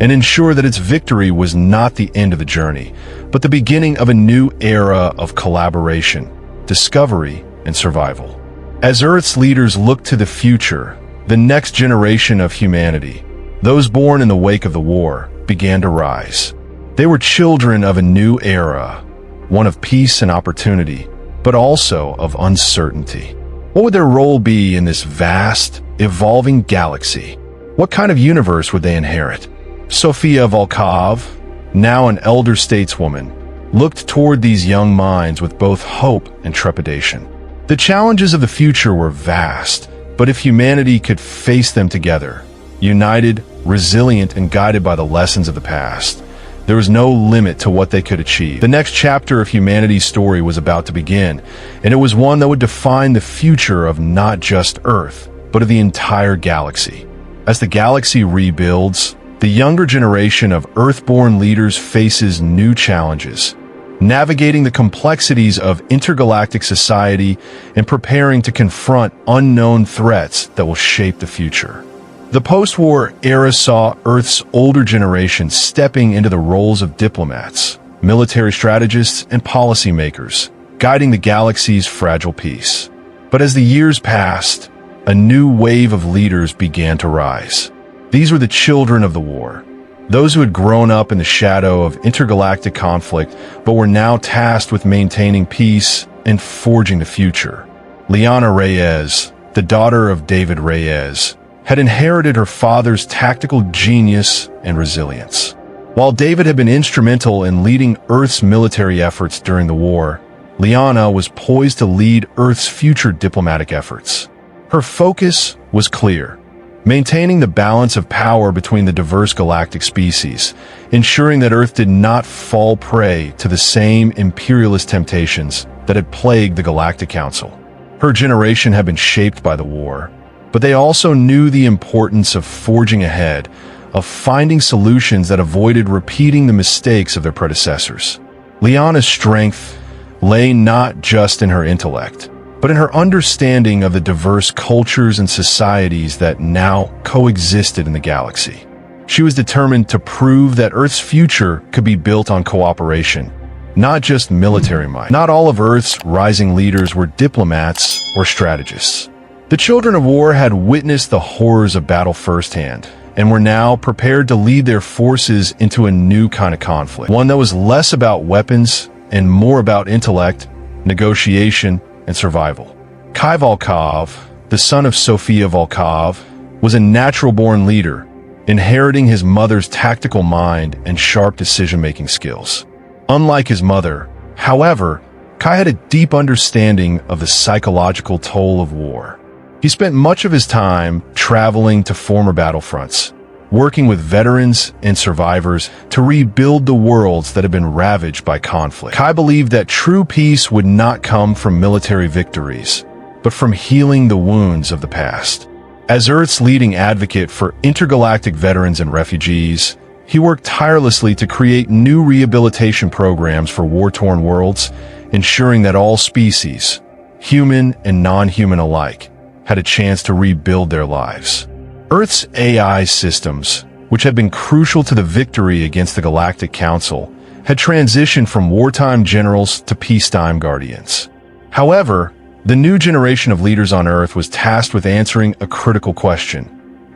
and ensure that its victory was not the end of the journey, but the beginning of a new era of collaboration, discovery, and survival. As Earth's leaders looked to the future, the next generation of humanity, those born in the wake of the war, began to rise. They were children of a new era, one of peace and opportunity, but also of uncertainty. What would their role be in this vast, evolving galaxy? What kind of universe would they inherit? Sofia Volkov, now an elder stateswoman, looked toward these young minds with both hope and trepidation. The challenges of the future were vast, but if humanity could face them together, united, resilient, and guided by the lessons of the past, there was no limit to what they could achieve. The next chapter of humanity's story was about to begin, and it was one that would define the future of not just Earth, but of the entire galaxy. As the galaxy rebuilds, the younger generation of Earth-born leaders faces new challenges, navigating the complexities of intergalactic society and preparing to confront unknown threats that will shape the future. The post-war era saw Earth's older generation stepping into the roles of diplomats, military strategists, and policymakers, guiding the galaxy's fragile peace. But as the years passed, a new wave of leaders began to rise. These were the children of the war, those who had grown up in the shadow of intergalactic conflict but were now tasked with maintaining peace and forging the future. Liana Reyes, the daughter of David Reyes, had inherited her father's tactical genius and resilience. While David had been instrumental in leading Earth's military efforts during the war, Liana was poised to lead Earth's future diplomatic efforts. Her focus was clear: maintaining the balance of power between the diverse galactic species, ensuring that Earth did not fall prey to the same imperialist temptations that had plagued the Galactic Council. Her generation had been shaped by the war, but they also knew the importance of forging ahead, of finding solutions that avoided repeating the mistakes of their predecessors. Liana's strength lay not just in her intellect, but in her understanding of the diverse cultures and societies that now coexisted in the galaxy. She was determined to prove that Earth's future could be built on cooperation, not just military might. Not all of Earth's rising leaders were diplomats or strategists. The children of war had witnessed the horrors of battle firsthand, and were now prepared to lead their forces into a new kind of conflict, one that was less about weapons and more about intellect, negotiation, and survival. Kai Volkov, the son of Sofia Volkov, was a natural-born leader, inheriting his mother's tactical mind and sharp decision-making skills. Unlike his mother, however, Kai had a deep understanding of the psychological toll of war. He spent much of his time traveling to former battlefronts, working with veterans and survivors to rebuild the worlds that had been ravaged by conflict. Kai believed that true peace would not come from military victories, but from healing the wounds of the past. As Earth's leading advocate for intergalactic veterans and refugees, he worked tirelessly to create new rehabilitation programs for war-torn worlds, ensuring that all species, human and non-human alike, had a chance to rebuild their lives. Earth's AI systems, which had been crucial to the victory against the Galactic Council, had transitioned from wartime generals to peacetime guardians. However, the new generation of leaders on Earth was tasked with answering a critical question.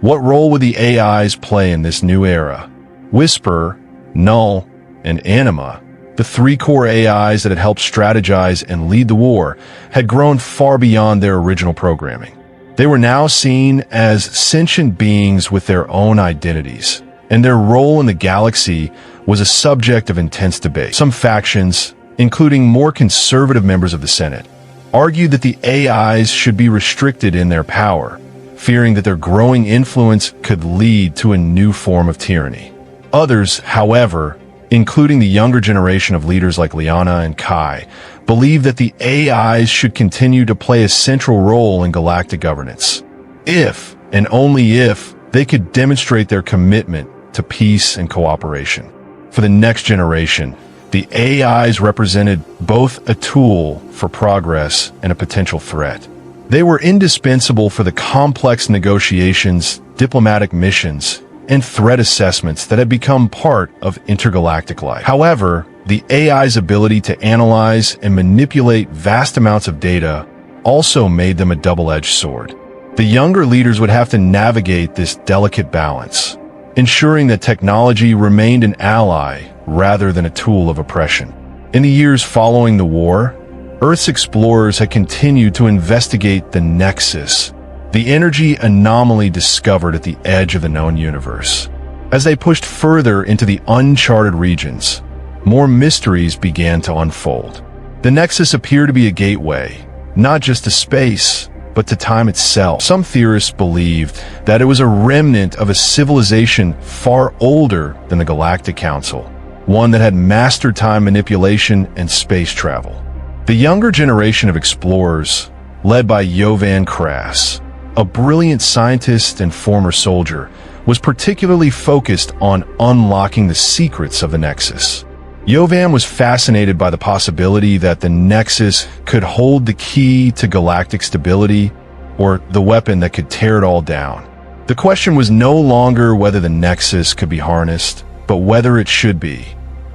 What role would the AIs play in this new era? Whisper, Null, and Anima, the three core AIs that had helped strategize and lead the war, had grown far beyond their original programming. They were now seen as sentient beings with their own identities, and their role in the galaxy was a subject of intense debate. Some factions, including more conservative members of the Senate, argued that the AIs should be restricted in their power, fearing that their growing influence could lead to a new form of tyranny. Others, however, including the younger generation of leaders like Liana and Kai, believed that the AIs should continue to play a central role in galactic governance, if, and only if, they could demonstrate their commitment to peace and cooperation. For the next generation, the AIs represented both a tool for progress and a potential threat. They were indispensable for the complex negotiations, diplomatic missions, and threat assessments that had become part of intergalactic life. However, the AI's ability to analyze and manipulate vast amounts of data also made them a double-edged sword. The younger leaders would have to navigate this delicate balance, ensuring that technology remained an ally rather than a tool of oppression. In the years following the war, Earth's explorers had continued to investigate the Nexus, the energy anomaly discovered at the edge of the known universe. As they pushed further into the uncharted regions, more mysteries began to unfold. The Nexus appeared to be a gateway, not just to space, but to time itself. Some theorists believed that it was a remnant of a civilization far older than the Galactic Council, one that had mastered time manipulation and space travel. The younger generation of explorers, led by Jovan Krass, a brilliant scientist and former soldier, was particularly focused on unlocking the secrets of the Nexus. Jovan was fascinated by the possibility that the Nexus could hold the key to galactic stability, or the weapon that could tear it all down. The question was no longer whether the Nexus could be harnessed, but whether it should be.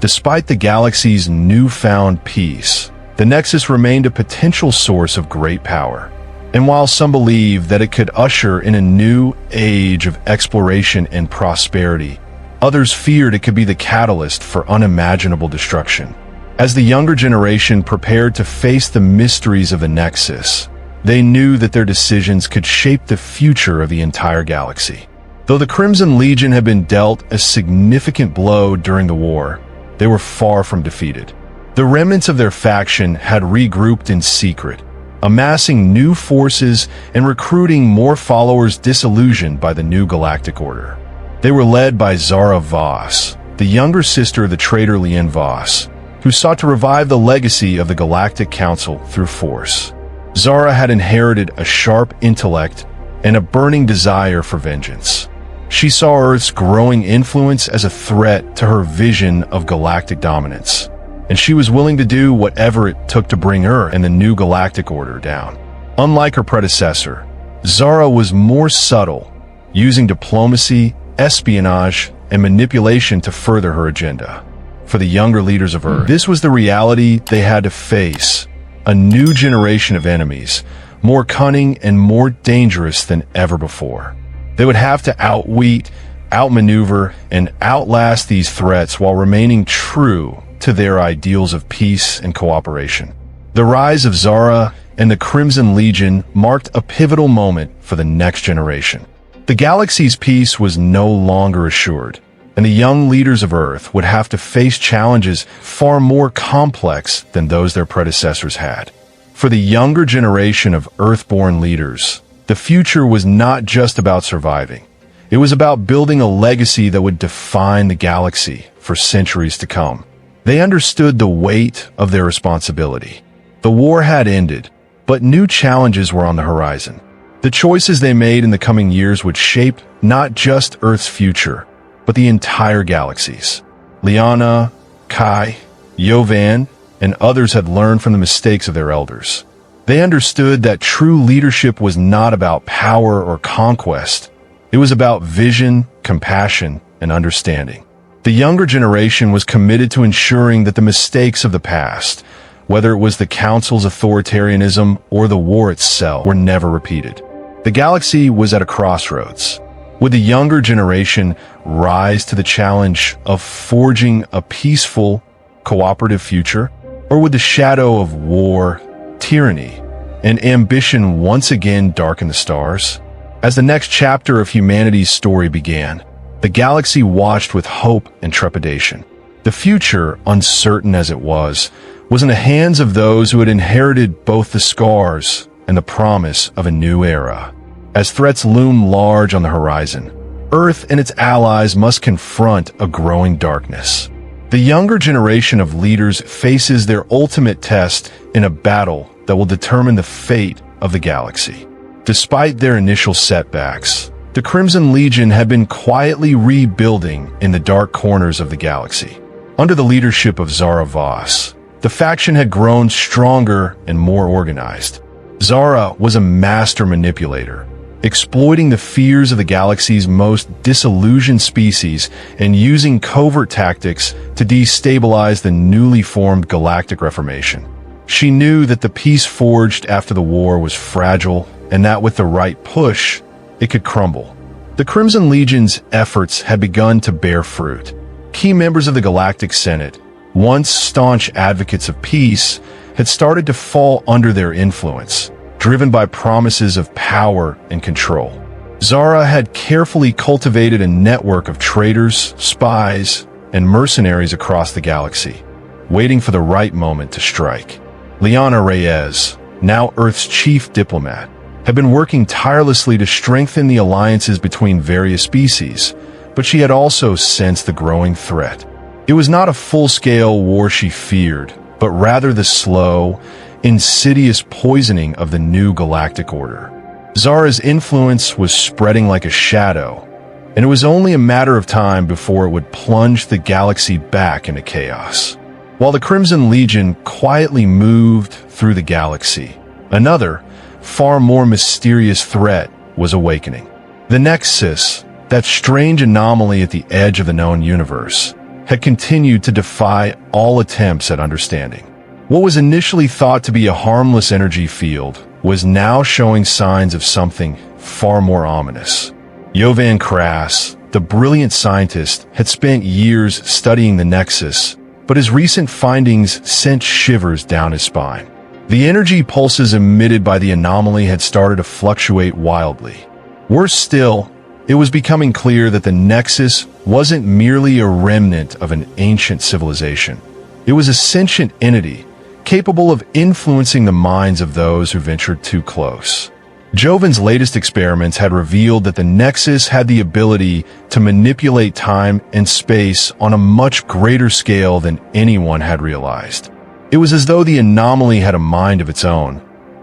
Despite the galaxy's newfound peace, the Nexus remained a potential source of great power. And while some believed that it could usher in a new age of exploration and prosperity, others feared it could be the catalyst for unimaginable destruction. As the younger generation prepared to face the mysteries of the Nexus, they knew that their decisions could shape the future of the entire galaxy. Though the Crimson Legion had been dealt a significant blow during the war, they were far from defeated. The remnants of their faction had regrouped in secret, amassing new forces and recruiting more followers disillusioned by the new galactic order. They were led by Zara Voss, the younger sister of the traitor Lien Voss, who sought to revive the legacy of the Galactic Council through force. Zara had inherited a sharp intellect and a burning desire for vengeance. She saw Earth's growing influence as a threat to her vision of galactic dominance, and she was willing to do whatever it took to bring Earth and the new galactic order down. Unlike her predecessor, Zara was more subtle, using diplomacy, espionage, and manipulation to further her agenda. For the younger leaders of Earth, this was the reality they had to face: a new generation of enemies, more cunning and more dangerous than ever before. They would have to outwit, outmaneuver, and outlast these threats while remaining true to their ideals of peace and cooperation. The rise of Zara and the Crimson Legion marked a pivotal moment for the next generation. The galaxy's peace was no longer assured, and the young leaders of Earth would have to face challenges far more complex than those their predecessors had. For the younger generation of Earth-born leaders, the future was not just about surviving. It was about building a legacy that would define the galaxy for centuries to come. They understood the weight of their responsibility. The war had ended, but new challenges were on the horizon. The choices they made in the coming years would shape not just Earth's future, but the entire galaxy's. Liana, Kai, Yovan, and others had learned from the mistakes of their elders. They understood that true leadership was not about power or conquest. It was about vision, compassion, and understanding. The younger generation was committed to ensuring that the mistakes of the past, whether it was the Council's authoritarianism or the war itself, were never repeated. The galaxy was at a crossroads. Would the younger generation rise to the challenge of forging a peaceful, cooperative future? Or would the shadow of war, tyranny, and ambition once again darken the stars? As the next chapter of humanity's story began, the galaxy watched with hope and trepidation. The future, uncertain as it was in the hands of those who had inherited both the scars and the promise of a new era. As threats loom large on the horizon, Earth and its allies must confront a growing darkness. The younger generation of leaders faces their ultimate test in a battle that will determine the fate of the galaxy. Despite their initial setbacks, the Crimson Legion had been quietly rebuilding in the dark corners of the galaxy. Under the leadership of Zara Voss, the faction had grown stronger and more organized. Zara was a master manipulator, exploiting the fears of the galaxy's most disillusioned species and using covert tactics to destabilize the newly formed Galactic Reformation. She knew that the peace forged after the war was fragile and that with the right push, it could crumble. The Crimson Legion's efforts had begun to bear fruit. Key members of the Galactic Senate, once staunch advocates of peace, had started to fall under their influence, driven by promises of power and control. Zara had carefully cultivated a network of traitors, spies, and mercenaries across the galaxy, waiting for the right moment to strike. Liana Reyes, now Earth's chief diplomat, had been working tirelessly to strengthen the alliances between various species, but she had also sensed the growing threat. It was not a full-scale war she feared, but rather the slow, insidious poisoning of the new galactic order. Zara's influence was spreading like a shadow, and it was only a matter of time before it would plunge the galaxy back into chaos. While the Crimson Legion quietly moved through the galaxy, another, far more mysterious threat was awakening. The Nexus, that strange anomaly at the edge of the known universe, had continued to defy all attempts at understanding. What was initially thought to be a harmless energy field was now showing signs of something far more ominous. Yovan Krass, the brilliant scientist, had spent years studying the Nexus, but his recent findings sent shivers down his spine. The energy pulses emitted by the anomaly had started to fluctuate wildly. Worse still, it was becoming clear that the Nexus wasn't merely a remnant of an ancient civilization. It was a sentient entity, capable of influencing the minds of those who ventured too close. Jovan's latest experiments had revealed that the Nexus had the ability to manipulate time and space on a much greater scale than anyone had realized. It was as though the anomaly had a mind of its own,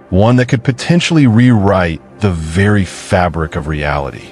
one that could potentially rewrite the very fabric of reality.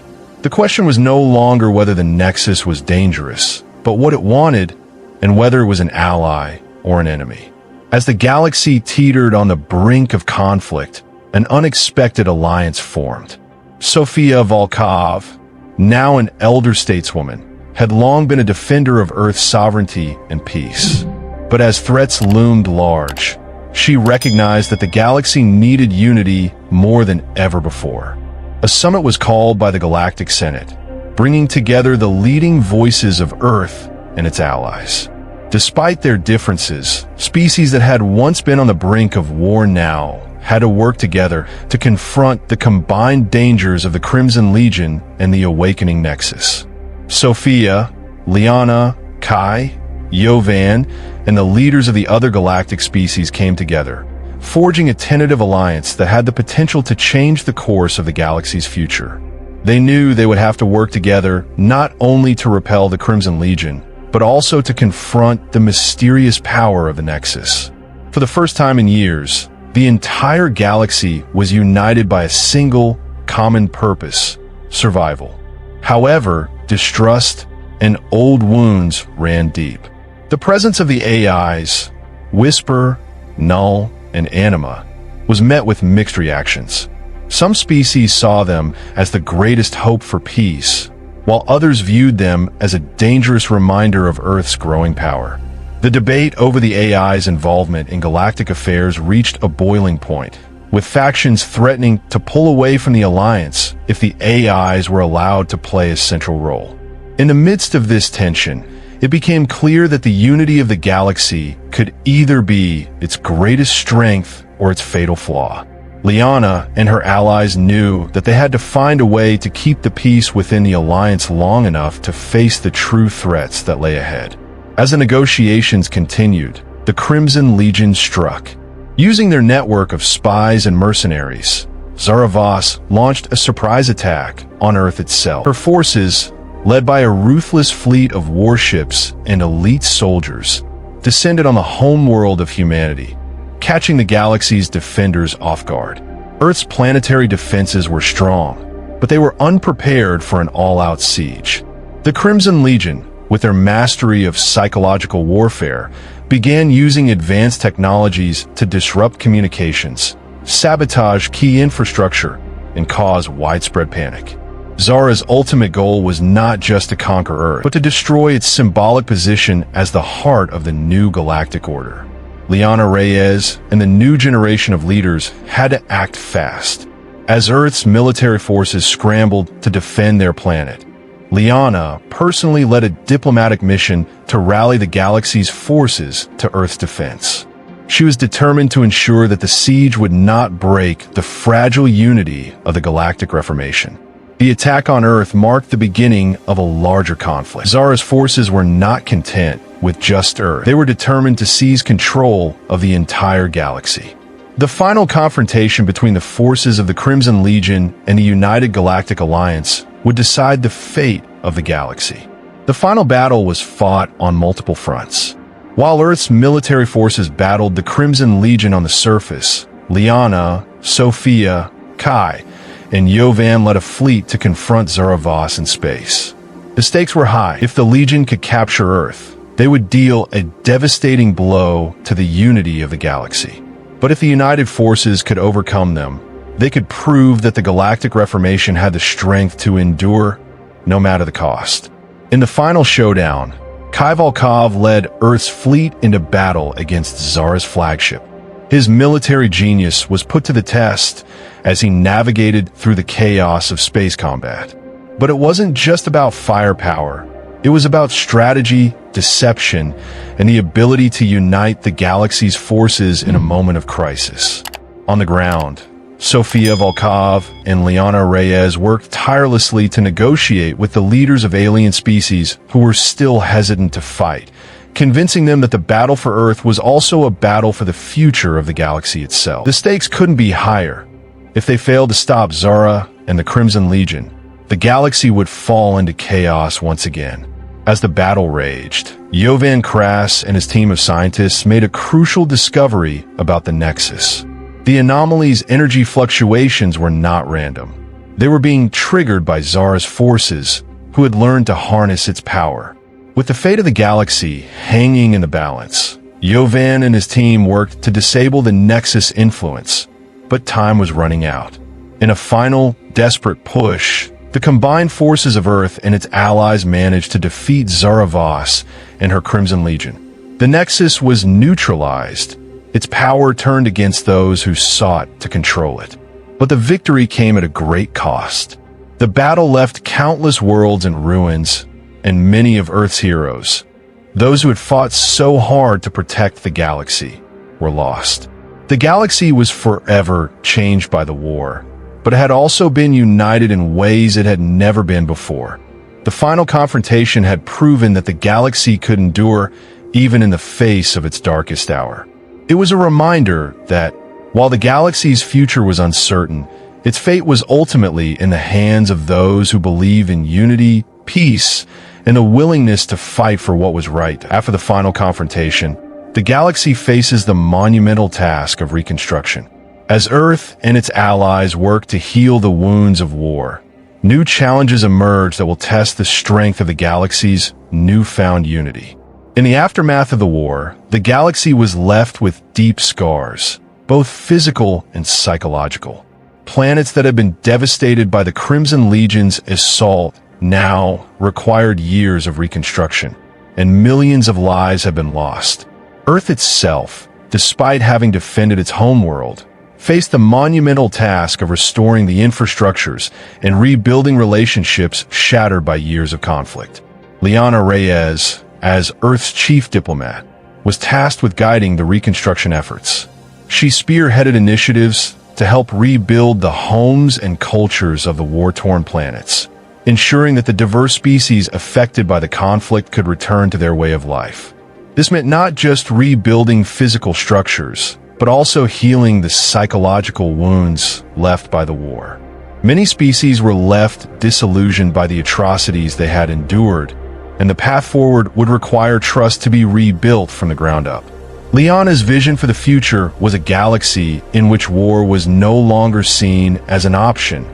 The question was no longer whether the Nexus was dangerous, but what it wanted and whether it was an ally or an enemy. As the galaxy teetered on the brink of conflict, an unexpected alliance formed. Sofia Volkov, now an elder stateswoman, had long been a defender of Earth's sovereignty and peace. But as threats loomed large, she recognized that the galaxy needed unity more than ever before. A summit was called by the Galactic Senate, bringing together the leading voices of Earth and its allies. Despite their differences, species that had once been on the brink of war now had to work together to confront the combined dangers of the Crimson Legion and the awakening Nexus. Sophia, Liana, Kai, Yovan, and the leaders of the other galactic species came together, forging a tentative alliance that had the potential to change the course of the galaxy's future. They knew they would have to work together not only to repel the Crimson Legion, but also to confront the mysterious power of the Nexus. For the first time in years, the entire galaxy was united by a single, common purpose: survival. However, distrust and old wounds ran deep. The presence of the AIs, Whisper, Null, and Anima, was met with mixed reactions. Some species saw them as the greatest hope for peace, while others viewed them as a dangerous reminder of Earth's growing power. The debate over the AI's involvement in galactic affairs reached a boiling point, with factions threatening to pull away from the Alliance if the AIs were allowed to play a central role. In the midst of this tension, it became clear that the unity of the galaxy could either be its greatest strength or its fatal flaw. Liana and her allies knew that they had to find a way to keep the peace within the Alliance long enough to face the true threats that lay ahead. As the negotiations continued, the Crimson Legion struck. Using their network of spies and mercenaries, Zaravas launched a surprise attack on Earth itself. Her forces, led by a ruthless fleet of warships and elite soldiers, descended on the homeworld of humanity, catching the galaxy's defenders off guard. Earth's planetary defenses were strong, but they were unprepared for an all-out siege. The Crimson Legion, with their mastery of psychological warfare, began using advanced technologies to disrupt communications, sabotage key infrastructure, and cause widespread panic. Zara's ultimate goal was not just to conquer Earth, but to destroy its symbolic position as the heart of the new galactic order. Liana Reyes and the new generation of leaders had to act fast. As Earth's military forces scrambled to defend their planet, Liana personally led a diplomatic mission to rally the galaxy's forces to Earth's defense. She was determined to ensure that the siege would not break the fragile unity of the Galactic Reformation. The attack on Earth marked the beginning of a larger conflict. Zara's forces were not content with just Earth. They were determined to seize control of the entire galaxy. The final confrontation between the forces of the Crimson Legion and the United Galactic Alliance would decide the fate of the galaxy. The final battle was fought on multiple fronts. While Earth's military forces battled the Crimson Legion on the surface, Liana, Sophia, Kai, and Yovan led a fleet to confront Zaravas in space. The stakes were high. If the Legion could capture Earth, they would deal a devastating blow to the unity of the galaxy. But if the united forces could overcome them, they could prove that the Galactic Reformation had the strength to endure no matter the cost. In the final showdown, Kai Volkov led Earth's fleet into battle against Zara's flagship. His military genius was put to the test as he navigated through the chaos of space combat. But it wasn't just about firepower. It was about strategy, deception, and the ability to unite the galaxy's forces in a moment of crisis. On the ground, Sofia Volkov and Liana Reyes worked tirelessly to negotiate with the leaders of alien species who were still hesitant to fight, convincing them that the battle for Earth was also a battle for the future of the galaxy itself. The stakes couldn't be higher. If they failed to stop Zara and the Crimson Legion, the galaxy would fall into chaos once again. As the battle raged, Yovan Krass and his team of scientists made a crucial discovery about the Nexus. The anomaly's energy fluctuations were not random. They were being triggered by Zara's forces, who had learned to harness its power. With the fate of the galaxy hanging in the balance, Jovan and his team worked to disable the Nexus influence, but time was running out. In a final, desperate push, the combined forces of Earth and its allies managed to defeat Zara Voss and her Crimson Legion. The Nexus was neutralized, its power turned against those who sought to control it. But the victory came at a great cost. The battle left countless worlds in ruins and many of Earth's heroes, those who had fought so hard to protect the galaxy, were lost. The galaxy was forever changed by the war, but it had also been united in ways it had never been before. The final confrontation had proven that the galaxy could endure even in the face of its darkest hour. It was a reminder that, while the galaxy's future was uncertain, its fate was ultimately in the hands of those who believe in unity, peace, and a willingness to fight for what was right. After the final confrontation, the galaxy faces the monumental task of reconstruction. As Earth and its allies work to heal the wounds of war, new challenges emerge that will test the strength of the galaxy's newfound unity. In the aftermath of the war, the galaxy was left with deep scars, both physical and psychological. Planets that had been devastated by the Crimson Legion's assault now required years of reconstruction, and millions of lives have been lost. Earth itself, despite having defended its homeworld, faced the monumental task of restoring the infrastructures and rebuilding relationships shattered by years of conflict. Liana Reyes, as Earth's chief diplomat, was tasked with guiding the reconstruction efforts. She spearheaded initiatives to help rebuild the homes and cultures of the war-torn planets, ensuring that the diverse species affected by the conflict could return to their way of life. This meant not just rebuilding physical structures, but also healing the psychological wounds left by the war. Many species were left disillusioned by the atrocities they had endured, and the path forward would require trust to be rebuilt from the ground up. Liana's vision for the future was a galaxy in which war was no longer seen as an option,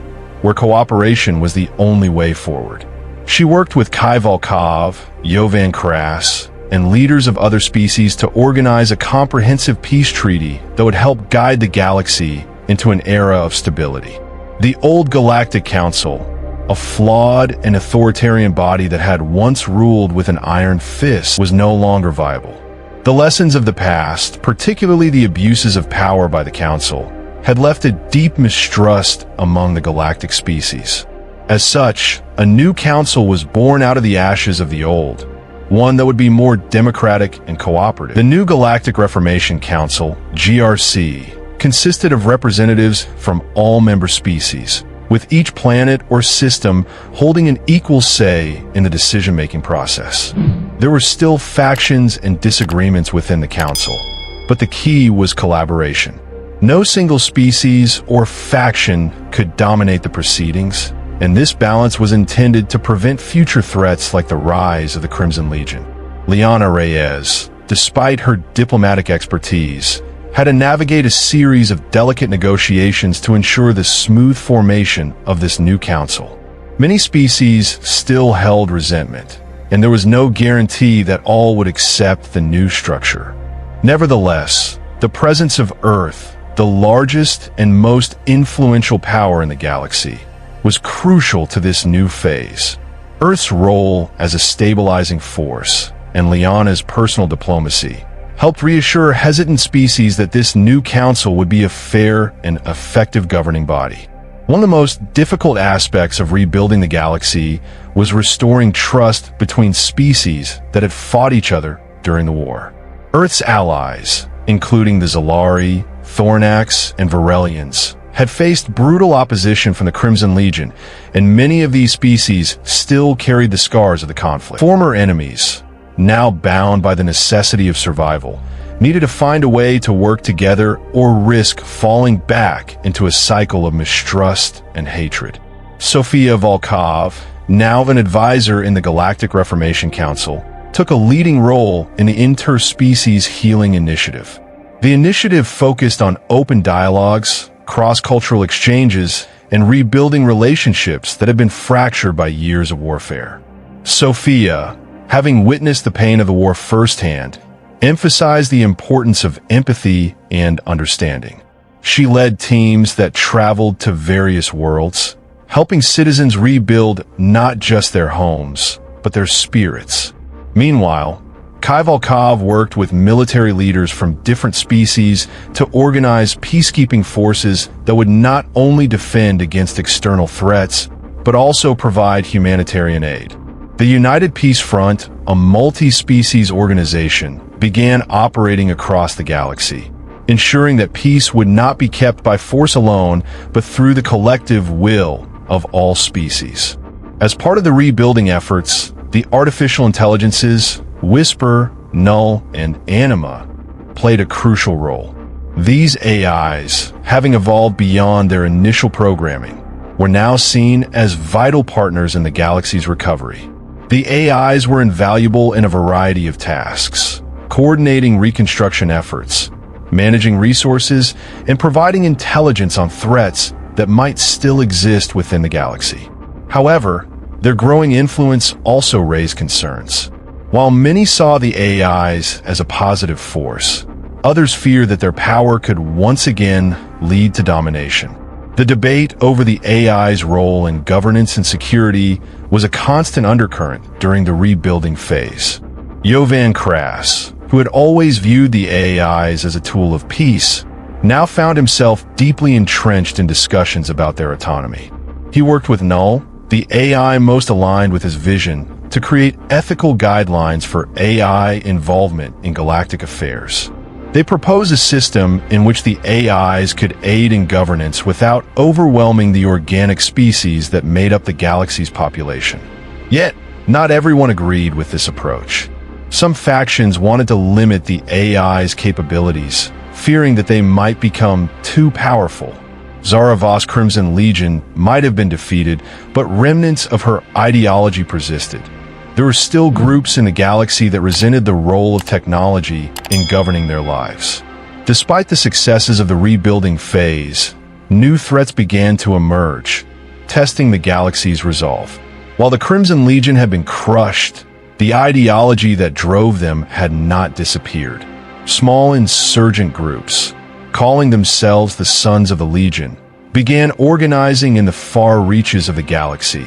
where cooperation was the only way forward. She worked with Kai Volkov, Jovan Kras, and leaders of other species to organize a comprehensive peace treaty that would help guide the galaxy into an era of stability. The old Galactic Council, a flawed and authoritarian body that had once ruled with an iron fist, was no longer viable. The lessons of the past, particularly the abuses of power by the Council, had left a deep mistrust among the galactic species. As such, a new council was born out of the ashes of the old, one that would be more democratic and cooperative. The new Galactic Reformation Council, GRC, consisted of representatives from all member species, with each planet or system holding an equal say in the decision-making process. There were still factions and disagreements within the council, but the key was collaboration. No single species or faction could dominate the proceedings, and this balance was intended to prevent future threats like the rise of the Crimson Legion. Liana Reyes, despite her diplomatic expertise, had to navigate a series of delicate negotiations to ensure the smooth formation of this new council. Many species still held resentment, and there was no guarantee that all would accept the new structure. Nevertheless, the presence of Earth, the largest and most influential power in the galaxy, was crucial to this new phase. Earth's role as a stabilizing force and Liana's personal diplomacy helped reassure hesitant species that this new council would be a fair and effective governing body. One of the most difficult aspects of rebuilding the galaxy was restoring trust between species that had fought each other during the war. Earth's allies, including the Zalari, Thornax, and Varelians, had faced brutal opposition from the Crimson Legion, and many of these species still carried the scars of the conflict. Former enemies, now bound by the necessity of survival, needed to find a way to work together or risk falling back into a cycle of mistrust and hatred. Sofia Volkov, now an advisor in the Galactic Reformation Council, took a leading role in the interspecies healing initiative. The initiative focused on open dialogues, cross-cultural exchanges, and rebuilding relationships that had been fractured by years of warfare. Sophia, having witnessed the pain of the war firsthand, emphasized the importance of empathy and understanding. She led teams that traveled to various worlds, helping citizens rebuild not just their homes, but their spirits. Meanwhile, Volkov worked with military leaders from different species to organize peacekeeping forces that would not only defend against external threats, but also provide humanitarian aid. The United Peace Front, a multi-species organization, began operating across the galaxy, ensuring that peace would not be kept by force alone, but through the collective will of all species. As part of the rebuilding efforts, the artificial intelligences, Whisper, Null, and Anima, played a crucial role. These AIs, having evolved beyond their initial programming, were now seen as vital partners in the galaxy's recovery. The AIs were invaluable in a variety of tasks, coordinating reconstruction efforts, managing resources, and providing intelligence on threats that might still exist within the galaxy. However, their growing influence also raised concerns. While many saw the AIs as a positive force, others feared that their power could once again lead to domination. The debate over the AI's role in governance and security was a constant undercurrent during the rebuilding phase. Jovan Kras, who had always viewed the AIs as a tool of peace, now found himself deeply entrenched in discussions about their autonomy. He worked with Null, the AI most aligned with his vision, to create ethical guidelines for AI involvement in galactic affairs. They proposed a system in which the AIs could aid in governance without overwhelming the organic species that made up the galaxy's population. Yet, not everyone agreed with this approach. Some factions wanted to limit the AI's capabilities, fearing that they might become too powerful. Zaravos' Crimson Legion might have been defeated, but remnants of her ideology persisted. There were still groups in the galaxy that resented the role of technology in governing their lives. Despite the successes of the rebuilding phase, new threats began to emerge, testing the galaxy's resolve. While the Crimson Legion had been crushed, the ideology that drove them had not disappeared. Small insurgent groups, calling themselves the Sons of the Legion, began organizing in the far reaches of the galaxy,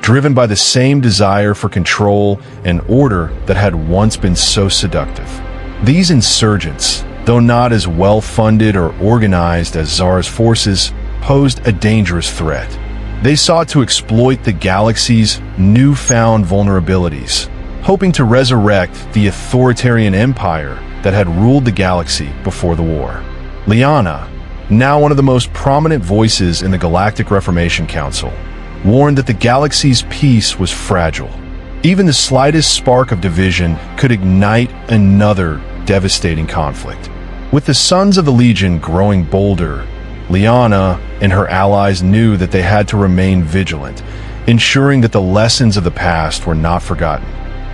driven by the same desire for control and order that had once been so seductive. These insurgents, though not as well-funded or organized as Zara's forces, posed a dangerous threat. They sought to exploit the galaxy's newfound vulnerabilities, hoping to resurrect the authoritarian empire that had ruled the galaxy before the war. Liana, now one of the most prominent voices in the Galactic Reformation Council, warned that the galaxy's peace was fragile. Even the slightest spark of division could ignite another devastating conflict. With the Sons of the Legion growing bolder, Liana and her allies knew that they had to remain vigilant, ensuring that the lessons of the past were not forgotten.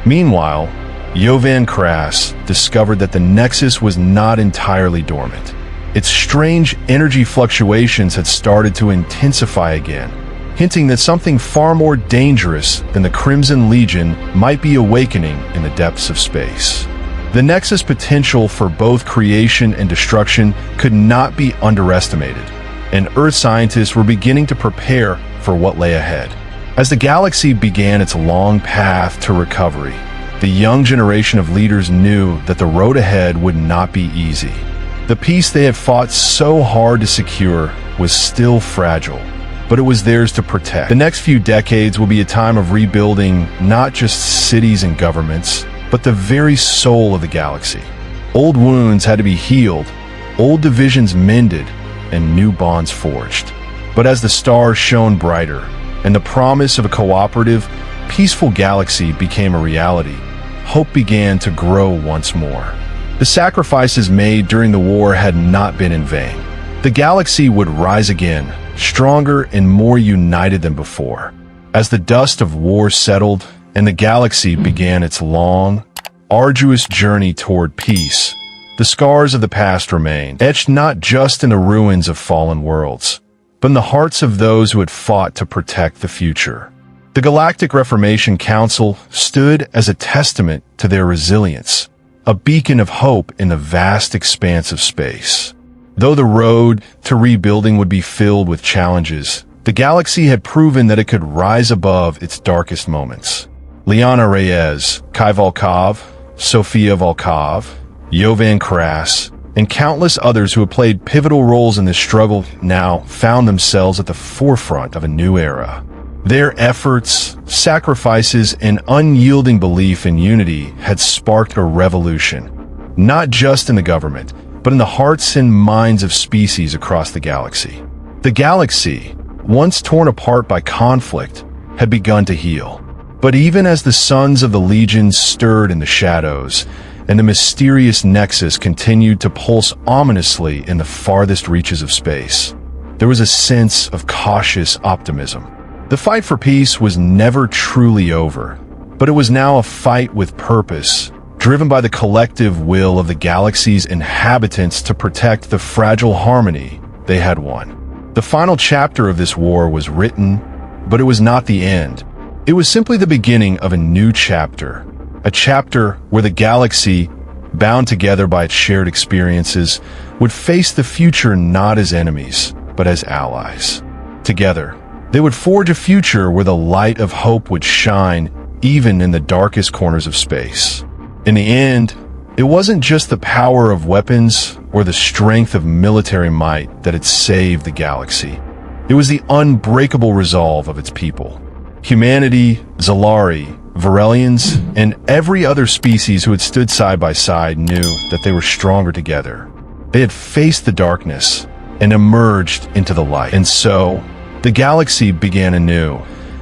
Meanwhile, Jovan Kras discovered that the Nexus was not entirely dormant. Its strange energy fluctuations had started to intensify again, hinting that something far more dangerous than the Crimson Legion might be awakening in the depths of space. The Nexus' potential for both creation and destruction could not be underestimated, and Earth scientists were beginning to prepare for what lay ahead. As the galaxy began its long path to recovery, the young generation of leaders knew that the road ahead would not be easy. The peace they had fought so hard to secure was still fragile, but it was theirs to protect. The next few decades will be a time of rebuilding not just cities and governments, but the very soul of the galaxy. Old wounds had to be healed, old divisions mended, and new bonds forged. But as the stars shone brighter, and the promise of a cooperative, peaceful galaxy became a reality, hope began to grow once more. The sacrifices made during the war had not been in vain. The galaxy would rise again, stronger and more united than before. As the dust of war settled and the galaxy began its long, arduous journey toward peace, the scars of the past remained, etched not just in the ruins of fallen worlds, but in the hearts of those who had fought to protect the future. The Galactic Reformation Council stood as a testament to their resilience, a beacon of hope in the vast expanse of space. Though the road to rebuilding would be filled with challenges, the galaxy had proven that it could rise above its darkest moments. Liana Reyes, Kai Volkov, Sofia Volkov, Jovan Kras, and countless others who had played pivotal roles in this struggle now found themselves at the forefront of a new era. Their efforts, sacrifices, and unyielding belief in unity had sparked a revolution, not just in the government, but in the hearts and minds of species across the galaxy. The galaxy, once torn apart by conflict, had begun to heal. But even as the suns of the legions stirred in the shadows, and the mysterious nexus continued to pulse ominously in the farthest reaches of space, there was a sense of cautious optimism. The fight for peace was never truly over, but it was now a fight with purpose, driven by the collective will of the galaxy's inhabitants to protect the fragile harmony they had won. The final chapter of this war was written, but it was not the end. It was simply the beginning of a new chapter, a chapter where the galaxy, bound together by its shared experiences, would face the future not as enemies, but as allies. Together, they would forge a future where the light of hope would shine even in the darkest corners of space. In the end, it wasn't just the power of weapons or the strength of military might that had saved the galaxy. It was the unbreakable resolve of its people. Humanity, Zalari, Varelians, and every other species who had stood side by side knew that they were stronger together. They had faced the darkness and emerged into the light. And so, the galaxy began anew,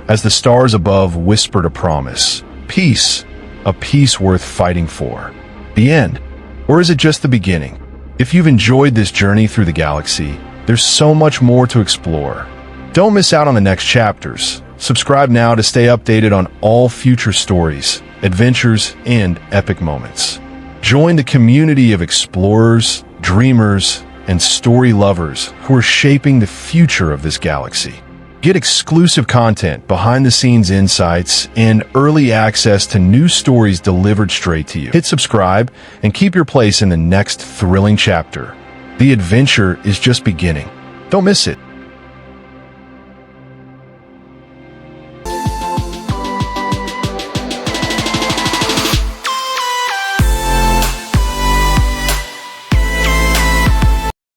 as the stars above whispered a promise. Peace, a peace worth fighting for. The end? Or is it just the beginning? If you've enjoyed this journey through the galaxy, there's so much more to explore. Don't miss out on the next chapters. Subscribe now to stay updated on all future stories, adventures, and epic moments. Join the community of explorers, dreamers, and story lovers who are shaping the future of this galaxy. Get exclusive content, behind-the-scenes insights, and early access to new stories delivered straight to you. Hit subscribe and keep your place in the next thrilling chapter. The adventure is just beginning. Don't miss it.